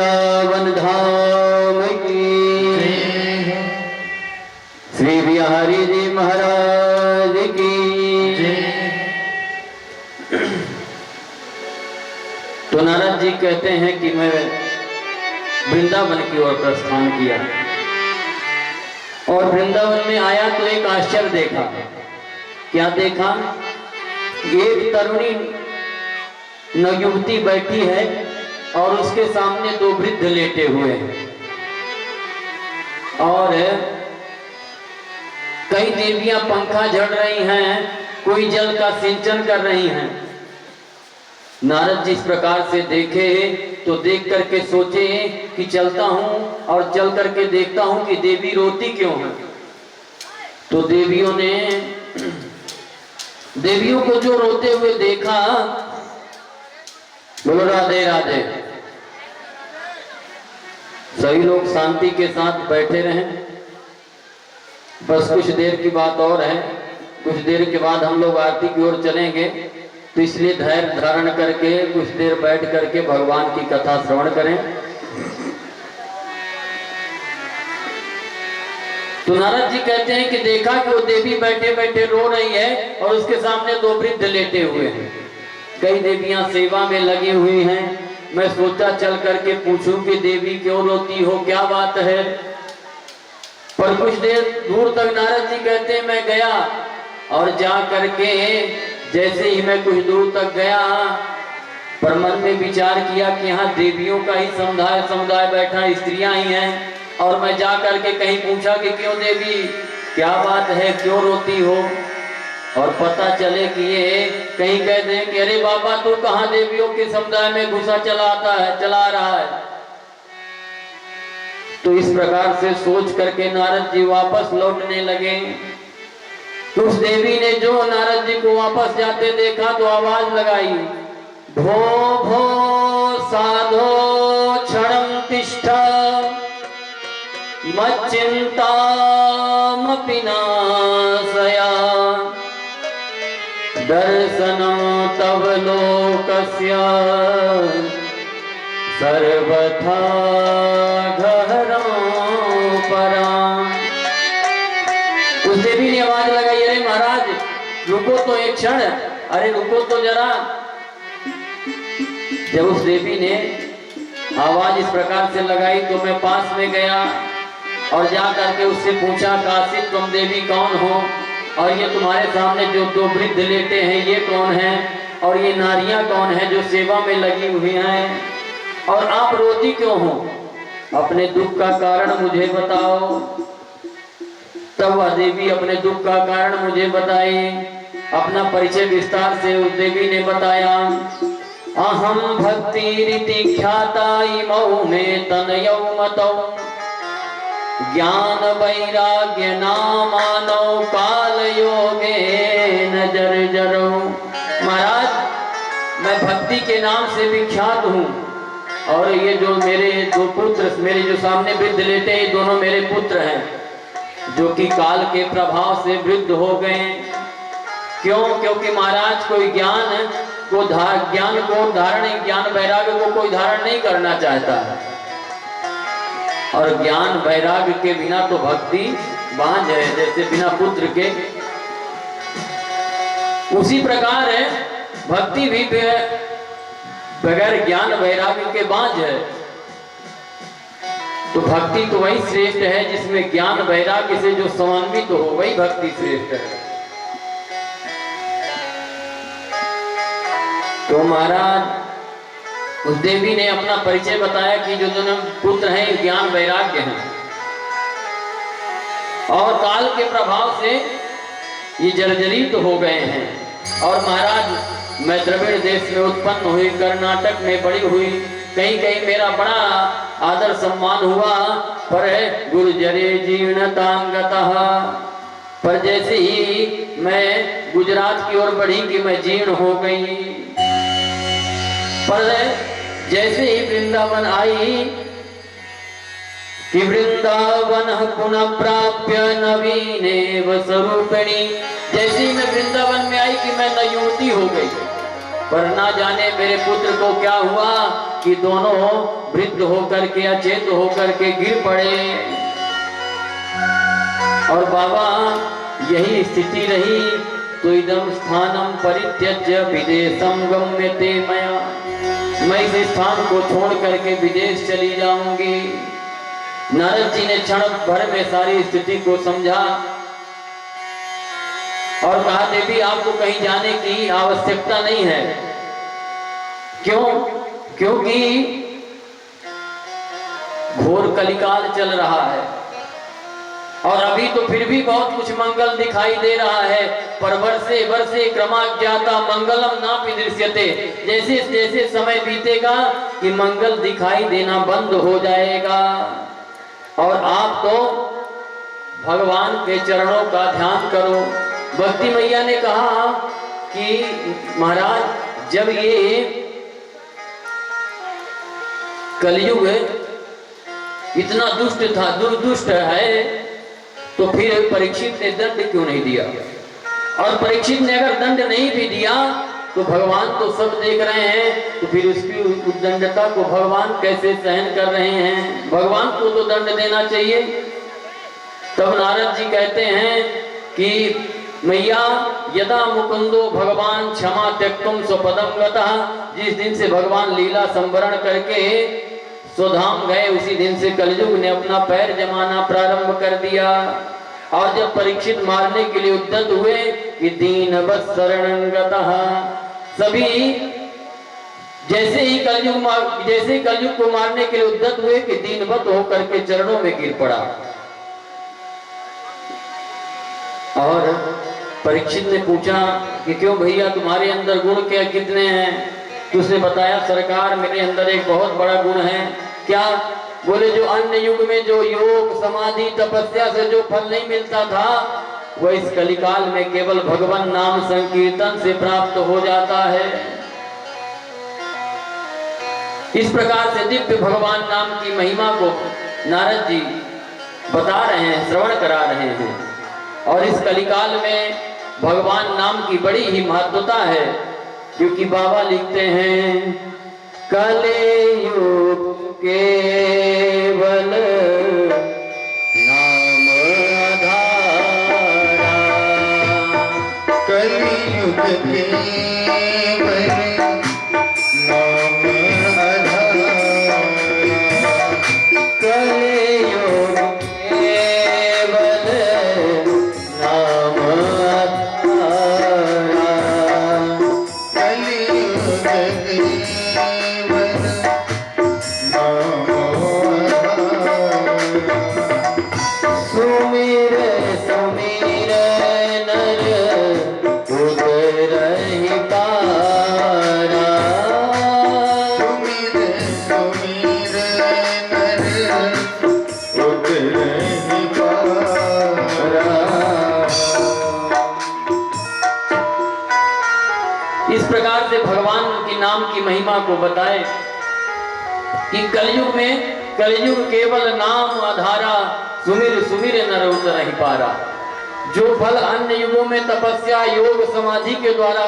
वृंदावन धाम की, श्री बिहारी जी महाराज की। तो नारद जी कहते हैं कि मैं वृंदावन की ओर प्रस्थान किया और वृंदावन में आया तो एक आश्चर्य देखा। क्या देखा? एक तरुणी नवयुवती बैठी है और उसके सामने दो वृद्ध लेटे हुए हैं और कई देवियां पंखा झड़ रही हैं, कोई जल का सिंचन कर रही हैं। नारद जी इस प्रकार से देखे तो देख करके सोचे कि चलता हूं और चल करके देखता हूं कि देवी रोती क्यों है। तो देवियों को जो रोते हुए देखा, बोलो राधे राधे। सभी लोग शांति के साथ बैठे रहें। बस कुछ देर की बात और है, कुछ देर के बाद हम लोग आरती की ओर चलेंगे, तो इसलिए धैर्य धारण करके कुछ देर बैठ करके भगवान की कथा श्रवण करें। तो नारद जी कहते हैं कि देखा कि वो देवी बैठे बैठे रो रही है और उसके सामने दो वृद्ध लेटे हुए हैं। कई देवियां सेवा में लगी हुई हैं। मैं सोचा चल करके पूछूं कि देवी क्यों रोती हो, क्या बात है। पर कुछ देर दूर तक नारद जी कहते हैं मैं गया और जा करके जैसे ही मैं कुछ दूर तक गया, पर मन में विचार किया कि यहाँ देवियों का ही समुदाय बैठा, स्त्रियां ही हैं। और मैं जा करके कहीं पूछा कि क्यों देवी, क्या बात है, क्यों रोती हो। और पता चले कि ये कहीं कह दें कि अरे बाबा तू कहाँ देवियों के समुदाय में घुसा चला रहा है। तो इस प्रकार से सोच करके नारद जी वापस लौटने लगे। तो उस देवी ने जो नारद जी को वापस जाते देखा तो आवाज लगाई, भो भो साधो क्षणं तिष्ठ मच्चिंतामपि नाशया दर्शनं तव लोकस्य सर्वथा गहनं परां। उस देवी ने आवाज लगाई, अरे महाराज रुको तो एक क्षण, अरे रुको तो जरा। जब उस देवी ने आवाज इस प्रकार से लगाई तो मैं पास में गया और जा करके उससे पूछा, काशी तुम देवी कौन हो, और ये तुम्हारे सामने जो दो वृद्ध लेटे हैं ये कौन हैं, और ये नारियां कौन हैं जो सेवा में लगी हुई हैं, और आप रोती क्यों हो, अपने दुख का कारण मुझे बताओ। तब वह देवी अपने दुख का कारण मुझे बताई। अपना परिचय विस्तार से उस देवी ने बताया, अहम भक्ति रीति ख्याता इमौ में तनयौ मतौ ज्ञान वैराग्य नामानौ काल योगे नजर जरो। महाराज मैं भक्ति के नाम से विख्यात हूँ और ये जो मेरे दो पुत्र, मेरे जो सामने वृद्ध लेटे हैं, दोनों मेरे पुत्र हैं जो कि काल के प्रभाव से वृद्ध हो गए। क्यों? क्योंकि महाराज कोई ज्ञान वैराग्य को कोई धारण नहीं करना चाहता है, और ज्ञान वैराग्य के बिना तो भक्ति बांझ है, जैसे बिना पुत्र के। उसी प्रकार है भक्ति भी बगैर ज्ञान वैराग्य के बांझ है। तो भक्ति तो वही श्रेष्ठ है जिसमें ज्ञान वैराग्य से जो समन्वित हो, वही भक्ति श्रेष्ठ है। तो महाराज उस देवी ने अपना परिचय बताया कि जो दोनों पुत्र हैं ज्ञान वैराग्य हैं और काल के प्रभाव से ये जर्जरित हो गए हैं। और महाराज मैं द्रविड़ देश में उत्पन्न हुई, कर्नाटक में बड़ी हुई, कहीं कहीं मेरा बड़ा आदर सम्मान हुआ, पर गुर्जरे जीर्णतांगतः। पर जैसे ही मैं गुजरात की ओर बढ़ी कि मैं जीर्ण हो गई। पर जैसे ही वृंदावन आई कि वृंदावन पुनः प्राप्य नवीनेव स्वरूपिणी, जैसे ही मैं वृंदावन में आई कि मैं नवयुवती हो गई। पर ना जाने मेरे पुत्र को क्या हुआ कि दोनों वृद्ध होकर के अचेत होकर के गिर पड़े। और बाबा यही स्थिति रही तो इदम स्थानम परित्यज्य विदेशम गम्यते मया, मैं इस स्थान को छोड़ करके विदेश चली जाऊंगी। नारद जी ने क्षण भर में सारी स्थिति को समझा और कहा देवी आपको कहीं जाने की आवश्यकता नहीं है। क्यों? क्योंकि घोर कलिकाल चल रहा है और अभी तो फिर भी बहुत कुछ मंगल दिखाई दे रहा है, पर वर्षे वर्षे क्रमाज्ञाता मंगलम ना दृश्यते, जैसे जैसे समय बीतेगा कि मंगल दिखाई देना बंद हो जाएगा। और आप तो भगवान के चरणों का ध्यान करो। भक्ति मैया ने कहा कि महाराज जब ये कलयुग इतना दुष्ट था, दुर्दुष्ट है, तो फिर परीक्षित ने दंड क्यों नहीं दिया? और परीक्षित ने अगर दंड नहीं भी दिया तो भगवान तो सब देख रहे हैं, तो फिर उसकी उद्दंडता को भगवान कैसे सहन कर रहे हैं? भगवान को तो दंड देना चाहिए। तब नारद जी कहते हैं कि मैया यदा मुकुंदो भगवान क्षमा त्यक्तुम स्वपदम गतः, जिस दिन से भगवान लीला संवरण करके स्वधाम गए उसी दिन से कलयुग ने अपना पैर जमाना प्रारंभ कर दिया। और जब परीक्षित मारने के लिए उद्यत हुए कि दीन बस शरणं गतः, सभी जैसे ही कलयुग को मारने के लिए उद्यत हुए कि दीनवत होकर के चरणों में गिर पड़ा। और परीक्षित ने पूछा कि क्यों भैया तुम्हारे अंदर गुण क्या कितने हैं? तो उसने बताया सरकार मेरे अंदर एक बहुत बड़ा गुण है। क्या? बोले जो अन्य युग में जो योग समाधि तपस्या से जो फल नहीं मिलता था वह इस कलिकाल में केवल भगवान नाम संकीर्तन से प्राप्त हो जाता है। इस प्रकार से दिव्य भगवान नाम की महिमा को नारद जी बता रहे हैं, श्रवण करा रहे हैं। और इस कलिकाल में भगवान नाम की बड़ी ही महत्वता है, क्योंकि बाबा लिखते हैं कलियुग केवल नाम आधारा, कलियुग केवल नाम आधारा, कलियुग केवल नाम आधारा, कलियुग केवल नाम आधारा। सुमिर सुमिर नर उतरहि पारा, सुमिर सुमिर नर उतरहि पारा। इस प्रकार से भगवान की नाम की महिमा को बताए कि कलयुग केवल नाम आधारा, सुमिर सुमिर नर उतरहि पारा। जो फल अन्य युगों में तपस्या योग समाधि के द्वारा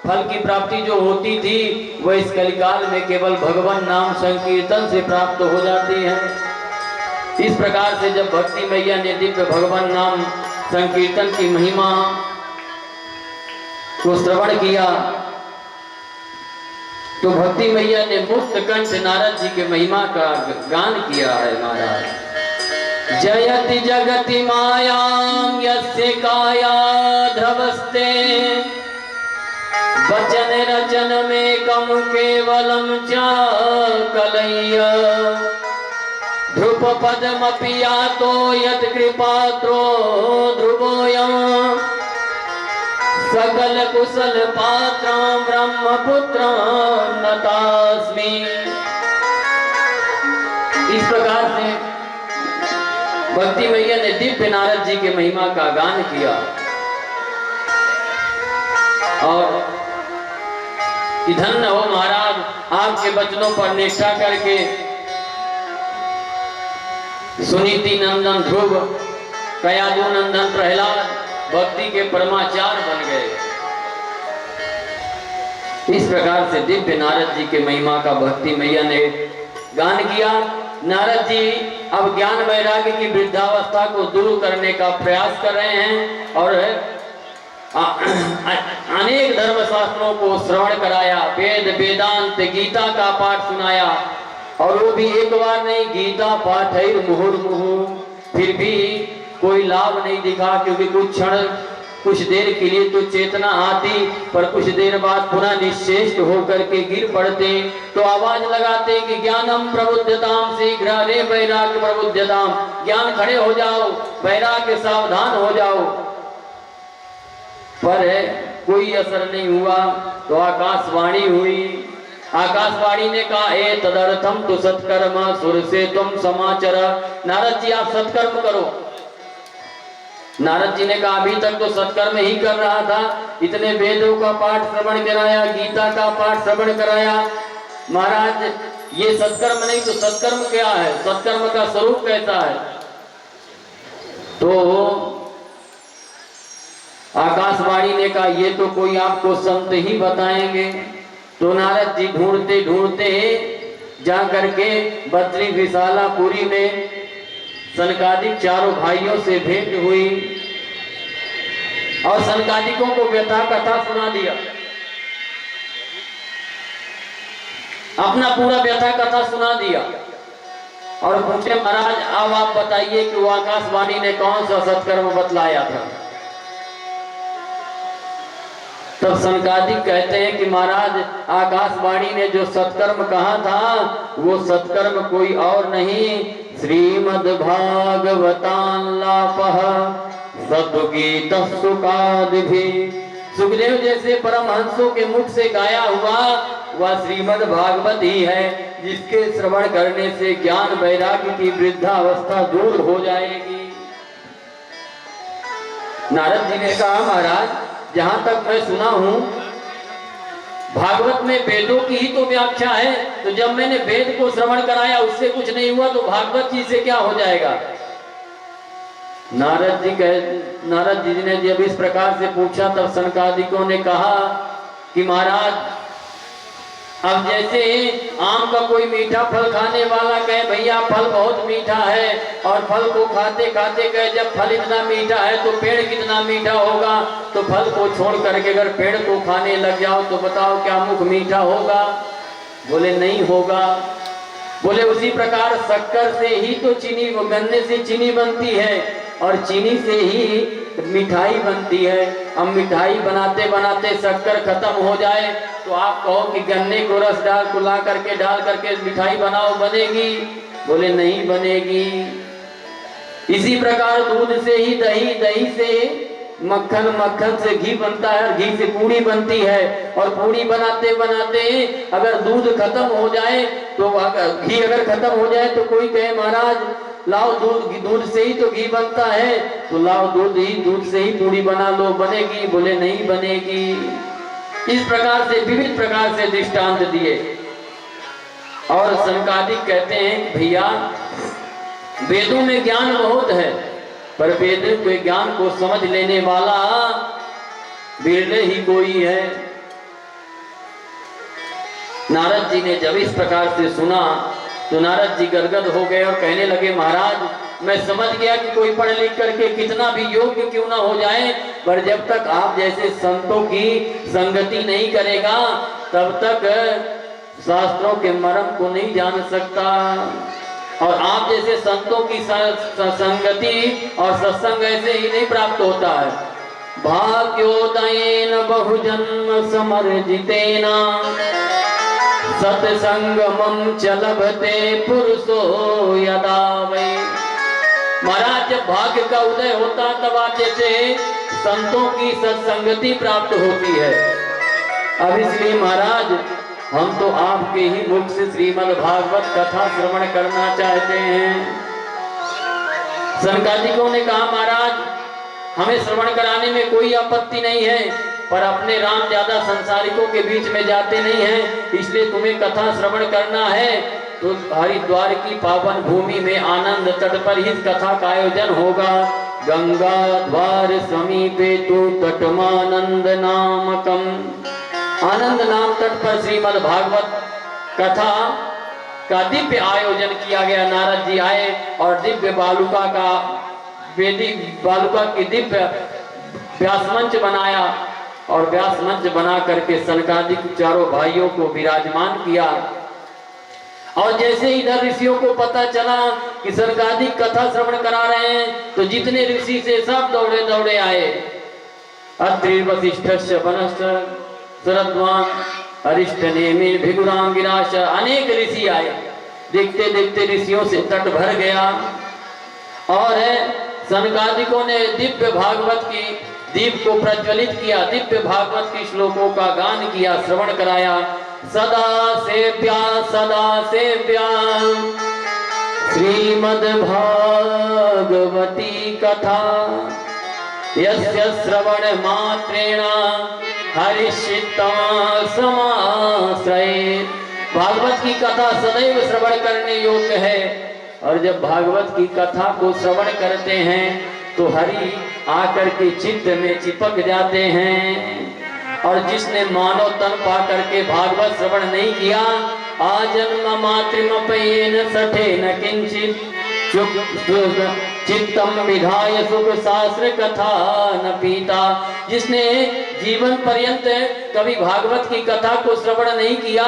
फल की प्राप्ति जो होती थी वह इस कलिकाल में केवल भगवान नाम संकीर्तन से प्राप्त हो जाती है। इस प्रकार से जब भक्ति मैया ने दिव्य भगवान नाम संकीर्तन की महिमा को श्रवण किया तो भक्ति मैया ने मुक्त कंठ नारद जी के महिमा का गान किया है। महाराज जयति जगति मायां यस्य काया ध्रुवस्ते, वचन रचन में कम केवलम च कलय्य, ध्रुव पदमपि यातो यत् कृपात्रो ध्रुवोऽयम्, सकल कुशल पात्र ब्रह्मपुत्र नतास्मि। इस प्रकार से भक्ति मैया ने दिव्य नारद जी के महिमा का गान किया और कि धन्य हो महाराज आपके वचनों पर निष्ठा करके सुनीति नंदन ध्रुव, कयादु नंदन प्रहलाद भक्ति के परमाचार बन गए। इस प्रकार से दिव्य नारद जी के महिमा का भक्ति मैया ने गान किया। नारद जी अब ज्ञान वैराग्य की वृद्धावस्था को दूर करने का प्रयास कर रहे हैं और अनेक धर्म शास्त्रों को श्रवण कराया, वेद वेदांत गीता का पाठ सुनाया, और वो भी एक बार नहीं, गीता पाठ है मुहुर्मुहु, फिर भी कोई लाभ नहीं दिखा, क्योंकि कुछ देर के लिए तो चेतना आती, पर कुछ देर बाद पुनः निश्चेष्ट होकर के गिर पड़ते। तो आवाज लगाते कि ज्ञानम प्रबुद्धताम शीघ्र रे वैराग्य प्रबुद्धताम, ज्ञान खड़े हो जाओ, वैराग्य सावधान हो जाओ, पर कोई असर नहीं हुआ। तो आकाशवाणी हुई, आकाशवाणी ने कहा ए तदर्थम तो सत्कर्म सुर से तुम समाचार, नारद जी आप सत्कर्म करो। नारद जी ने कहा अभी तक तो सत्कर्म ही कर रहा था, इतने वेदों का पाठ श्रवण कराया, गीता का पाठ श्रवण कराया, महाराज ये सत्कर्म नहीं तो सत्कर्म क्या है, सत्कर्म का स्वरूप कैसा है। तो आकाशवाणी ने कहा ये तो कोई आपको संत ही बताएंगे। तो नारद जी ढूंढते ढूंढते जा करके बद्री विशालापुरी में सनकादिक चारों भाइयों से भेंट हुई और सनकादिकों को व्यथा कथा सुना दिया, अपना पूरा व्यथा कथा सुना दिया और पूछे महाराज अब आप बताइए कि वो आकाशवाणी ने कौन सा सत्कर्म बतलाया था। तब सनकादिक कहते हैं कि महाराज आकाशवाणी ने जो सत्कर्म कहा था वो सत्कर्म कोई और नहीं, श्रीमद् भागवताल्लापः सद्गीत सुखादिभि, सुखदेव जैसे परमहंसों के मुख से गाया हुआ वह श्रीमद् भागवत ही है, जिसके श्रवण करने से ज्ञान वैराग्य की वृद्धावस्था दूर हो जाएगी। नारद जी ने कहा महाराज जहां तक मैं सुना हूं भागवत में वेदों की ही तो व्याख्या है, तो जब मैंने वेद को श्रवण कराया उससे कुछ नहीं हुआ तो भागवत जी से क्या हो जाएगा। नारद जी ने जब इस प्रकार से पूछा तब सनकादिकों ने कहा कि महाराज अब जैसे आम का कोई मीठा फल खाने वाला कहे भैया फल बहुत मीठा है, और फल को खाते खाते कहे जब फल इतना मीठा है तो पेड़ कितना मीठा होगा, तो फल को छोड़ करके अगर पेड़ को खाने लग जाओ तो बताओ क्या मुख मीठा होगा। बोले नहीं होगा। बोले उसी प्रकार शक्कर से ही तो चीनी, गन्ने से चीनी बनती है और चीनी से ही मिठाई बनती है। अब मिठाई बनाते बनाते शक्कर खत्म हो जाए तो आप कहो कि गन्ने को रस डाल करके मिठाई बनाओ, बनेगी? बोले नहीं बनेगी। इसी प्रकार दूध से ही दही, दही से मक्खन, मक्खन से घी बनता है, घी से पूड़ी बनती है, और पूड़ी बनाते बनाते अगर दूध खत्म हो जाए तो घी अगर खत्म हो जाए तो कोई कहे महाराज लाओ दूध से ही तो घी बनता है, तो लाओ दूध से ही पूड़ी बना लो, बनेगी? बोले नहीं बनेगी। इस प्रकार से विविध प्रकार से दृष्टांत दिए। और सनकादिक कहते हैं भैया वेदों में ज्ञान बहुत है, पर वेद के ज्ञान को समझ लेने वाला बिरले ही कोई है। नारद जी ने जब इस प्रकार से सुना तो नारद जी गदगद हो गए और कहने लगे महाराज मैं समझ गया कि कोई पढ़ लिख करके कितना भी योग्य क्यों ना हो जाए, पर जब तक आप जैसे संतों की संगति नहीं करेगा तब तक शास्त्रों के मर्म को नहीं जान सकता। और आप जैसे संतों की संगति और सत्संग ऐसे ही नहीं प्राप्त होता है। भाग्योदयेन बहुजन्म समर्जितेना सत्संगमं च लभते पुरुषो यदा वै। महाराज जब भाग्य का उदय होता तब आप जैसे संतों की सत्संगति प्राप्त होती है। अब इसलिए महाराज हम तो आपके ही मुख से श्रीमद् भागवत कथा श्रवण करना चाहते हैं। सनकादिकों ने कहा महाराज हमें श्रवण कराने में कोई आपत्ति नहीं है, पर अपने राम ज्यादा संसारिकों के बीच में जाते नहीं हैं, इसलिए तुम्हें कथा श्रवण करना है तो हरिद्वार की पावन भूमि में आनंद तट पर ही कथा का आयोजन होगा। गंगा द्वार समीपे तु तटमानंद नामकम आनंद नाम तट पर श्रीमद् भागवत कथा का दिव्य आयोजन किया गया। नारद जी आए और दिव्य बालुका का वेदी बालुका की दिव्य व्यास मंच बनाया और व्यास मंच बना करके सनकादिक चारों भाइयों को विराजमान किया। और जैसे इधर ऋषियों को पता चला कि सनकादिक कथा श्रवण करा रहे हैं तो जितने ऋषि से सब दौड़े दौड़े आए। अत्रि वसिष्ठस्य वनश्च शरद्वान अरिष्ट नेमि भिगुरांगिराश, अनेक ऋषि आए। देखते देखते ऋषियों से तट भर गया और सनकादिकों ने दिव्य भागवत की दीप को प्रज्वलित किया, दिव्य भागवत की श्लोकों का गान किया, श्रवण कराया। सदा सेव्या श्रीमद् भागवती कथा यस्य श्रवण मात्रेण हरिषितम समाश्रये। भागवत की कथा सदैव श्रवण करने योग्य है और जब भागवत की कथा को श्रवण करते हैं तो हरि आकर के चित्त में चिपक जाते हैं। और जिसने मानव तन पा करके भागवत श्रवण नहीं किया, आजन्म मातृमपयेन सठेन किंचित चित्तम विधाय सुख शास्त्र कथा न पीता। जिसने जीवन पर्यंत कभी भागवत की कथा को श्रवण नहीं किया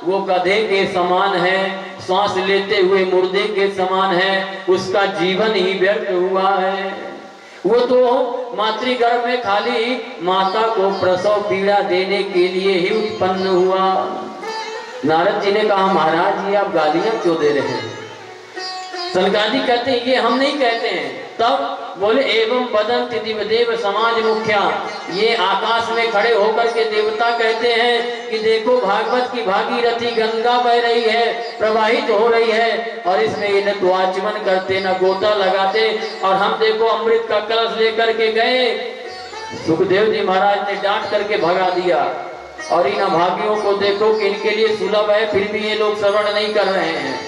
वो गधे के समान है, सांस लेते हुए मुर्दे के समान है, उसका जीवन ही व्यर्थ हुआ है। वो तो मातृगर्भ में खाली माता को प्रसव पीड़ा देने के लिए ही उत्पन्न हुआ। नारद जी ने कहा महाराज जी आप गालियां क्यों दे रहे हैं? सनकादि कहते हैं ये हम नहीं कहते हैं। तब बोले एवं बदंति दिवदेव समाज मुखिया, ये आकाश में खड़े होकर के देवता कहते हैं कि देखो भागवत की भागीरथी गंगा बह रही है, प्रवाहित हो रही है और इसमें ये न तो आचमन करते न गोता लगाते और हम देखो अमृत का कलश लेकर के गए। सुखदेव जी महाराज ने डांट करके भगा दिया। और इन अभागियों को देखो कि इनके लिए सुलभ है फिर भी ये लोग श्रवण नहीं कर रहे हैं,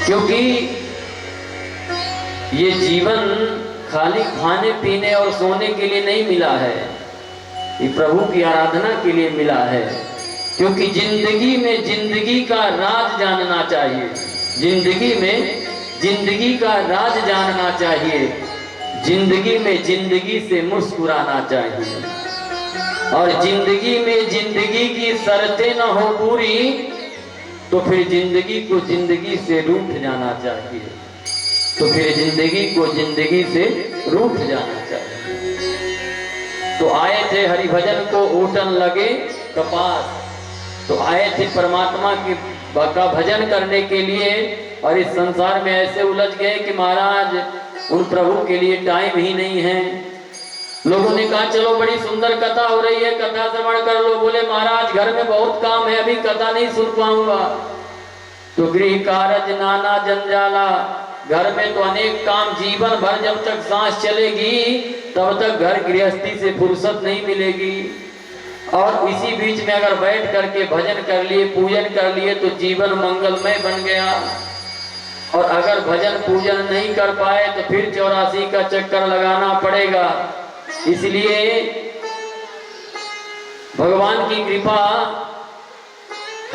क्योंकि ये जीवन खाली खाने पीने और सोने के लिए नहीं मिला है, ये प्रभु की आराधना के लिए मिला है। क्योंकि जिंदगी में जिंदगी का राज जानना चाहिए, जिंदगी में जिंदगी का राज जानना चाहिए, जिंदगी में जिंदगी से मुस्कुराना चाहिए और जिंदगी में जिंदगी की शर्तें न हो पूरी तो फिर जिंदगी को जिंदगी से रूठ जाना चाहिए, तो फिर जिंदगी को जिंदगी से रूठ जाना चाहिए। तो आए थे हरिभजन को ऊटन लगे कपास, तो आए थे परमात्मा की का भजन करने के लिए और इस संसार में ऐसे उलझ गए कि महाराज उन प्रभु के लिए टाइम ही नहीं है। लोगों ने कहा चलो बड़ी सुंदर कथा हो रही है, कथा श्रवण कर लो। बोले महाराज घर में बहुत काम है, अभी कथा नहीं सुन पाऊंगा। तो गृह कारज नाना जंजाला, घर में तो अनेक काम, जीवन भर जब तक सांस चलेगी तब तक घर गृहस्थी से फुर्सत नहीं मिलेगी। और इसी बीच में अगर बैठ करके भजन कर लिए, पूजन कर लिए तो जीवन मंगलमय बन गया। और अगर भजन पूजन नहीं कर पाए तो फिर 84 का चक्कर लगाना पड़ेगा। इसलिए भगवान की कृपा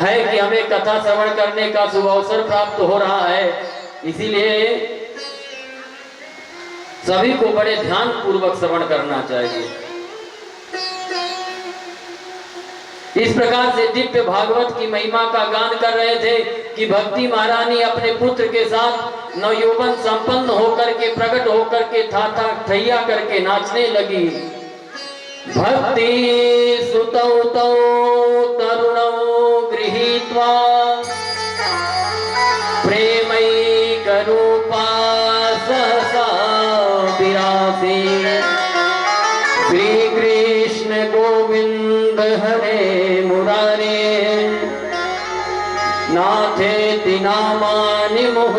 है कि हमें कथा श्रवण करने का शुभ अवसर प्राप्त हो रहा है। इसीलिए सभी को बड़े ध्यान पूर्वक श्रवण करना चाहिए। इस प्रकार से दिव्य भागवत की महिमा का गान कर रहे थे कि भक्ति महारानी अपने पुत्र के साथ नवयौवन संपन्न होकर के प्रकट होकर के था थैया करके नाचने लगी। भक्ति सुतौ तौ तरुणौ गृहीत्वा प्रेमैक रूपा सहसा विरासे श्री कृष्ण गोविंद हरे मुरारे नाथेति नामानि मुह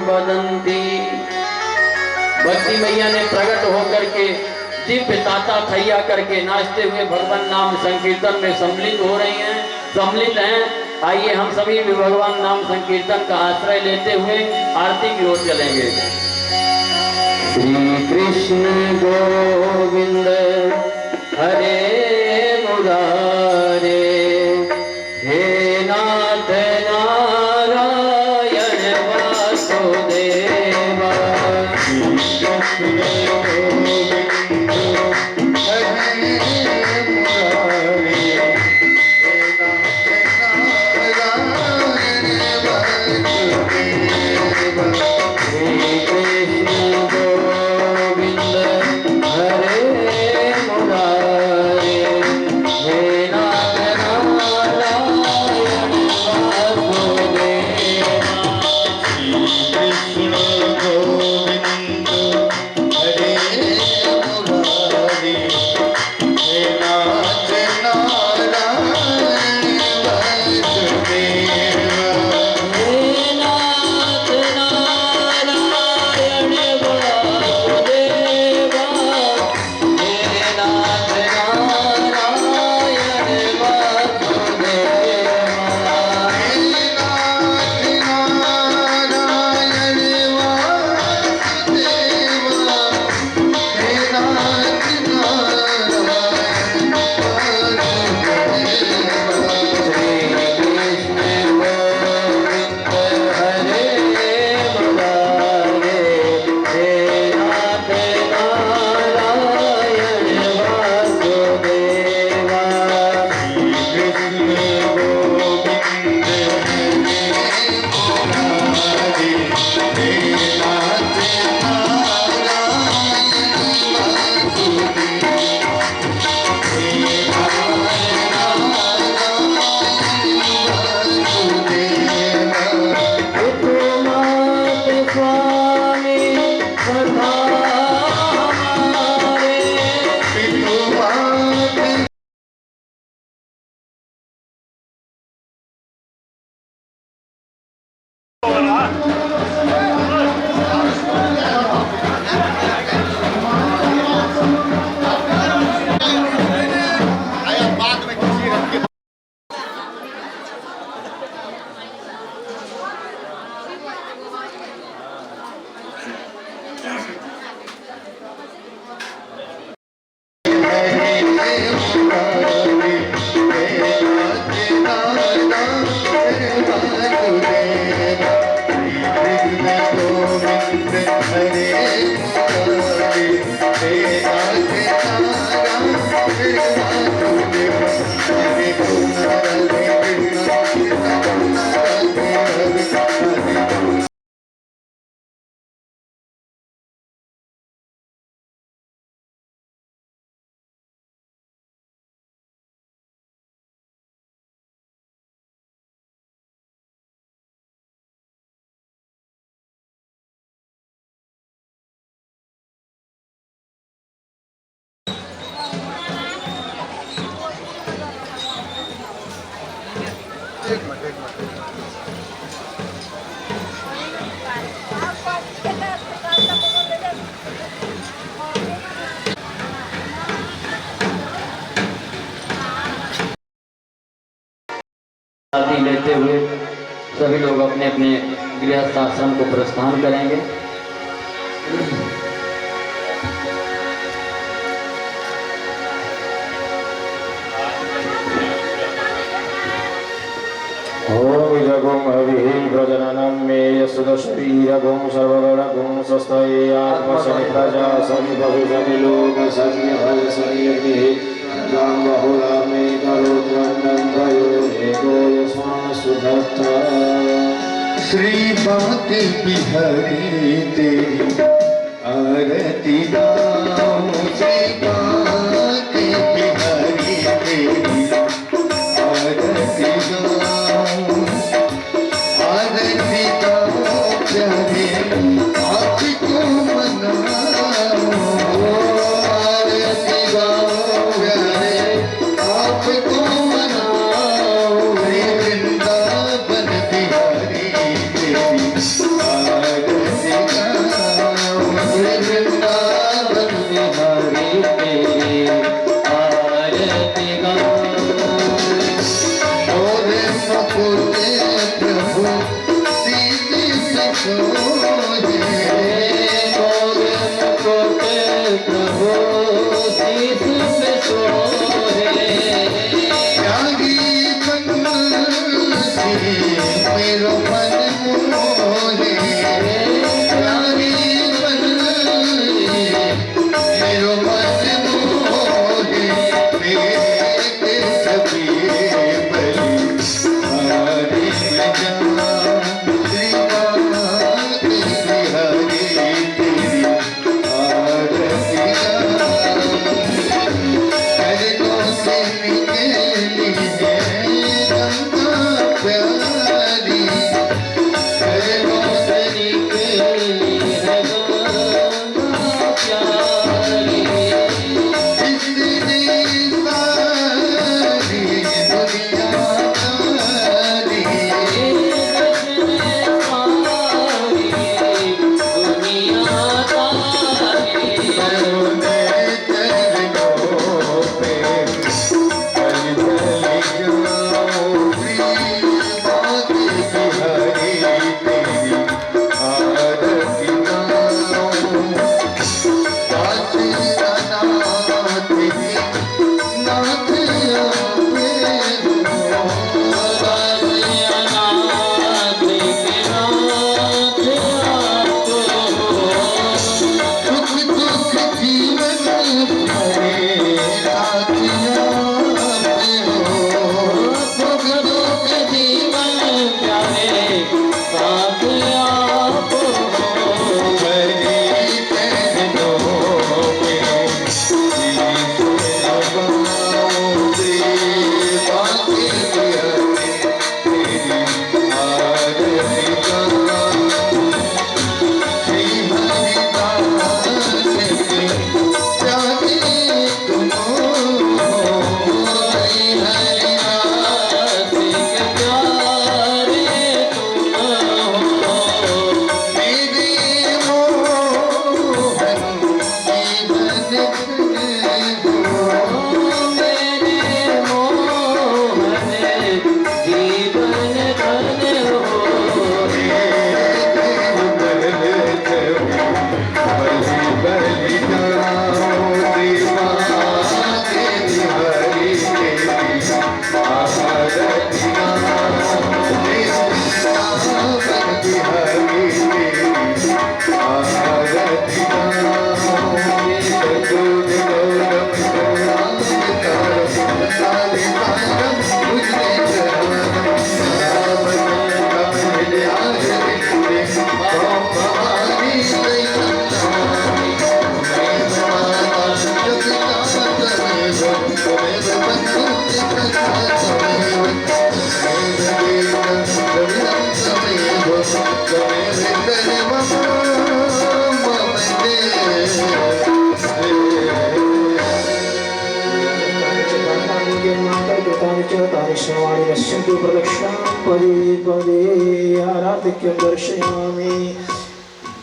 बदंती। भक्ति मैया ने प्रकट होकर के दिव्य ताता थैया करके नाचते हुए भगवान नाम संकीर्तन में सम्मिलित हो रही हैं, सम्मिलित हैं। आइए हम सभी भी भगवान नाम संकीर्तन का आश्रय लेते हुए आरती की ओर चलेंगे। श्री कृष्ण गोविंद हरे मुरारे, हे नाथ नारायण वासुदेवा। आरती लेते हुए सभी लोग अपने अपने गृहस्थ आश्रम को प्रस्थान करेंगे। ओम जगुं हविः प्रजननं मे यशोदशरीरगुं सर्वगणगुं स्वस्तये आत्मसनि प्रजा सनि बहुजनि लोक सनि भय सनि बहुला मे करोत्वन्नं भयो एको यस्मात् सुधत्ता। श्रीपति बिहारी तेरी आरती गाऊं, श्रीपति बिहारी तेरी आरती गाऊं, आरती गाऊं प्यारे आपको मनाऊं, आरती गाऊं प्यारे आपको मनाऊं, वृंदावन बिहारी तेरी आरती गाऊं, वृंदावन बिहारी तेरी पदे पदे आराधिक्यं दर्शयामि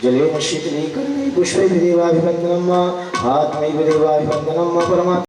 जलेन शीतलीकरणे पुष्पैः देवाभिवन्दनम् आत्मैव देवाभिवन्दनम् परमात्मा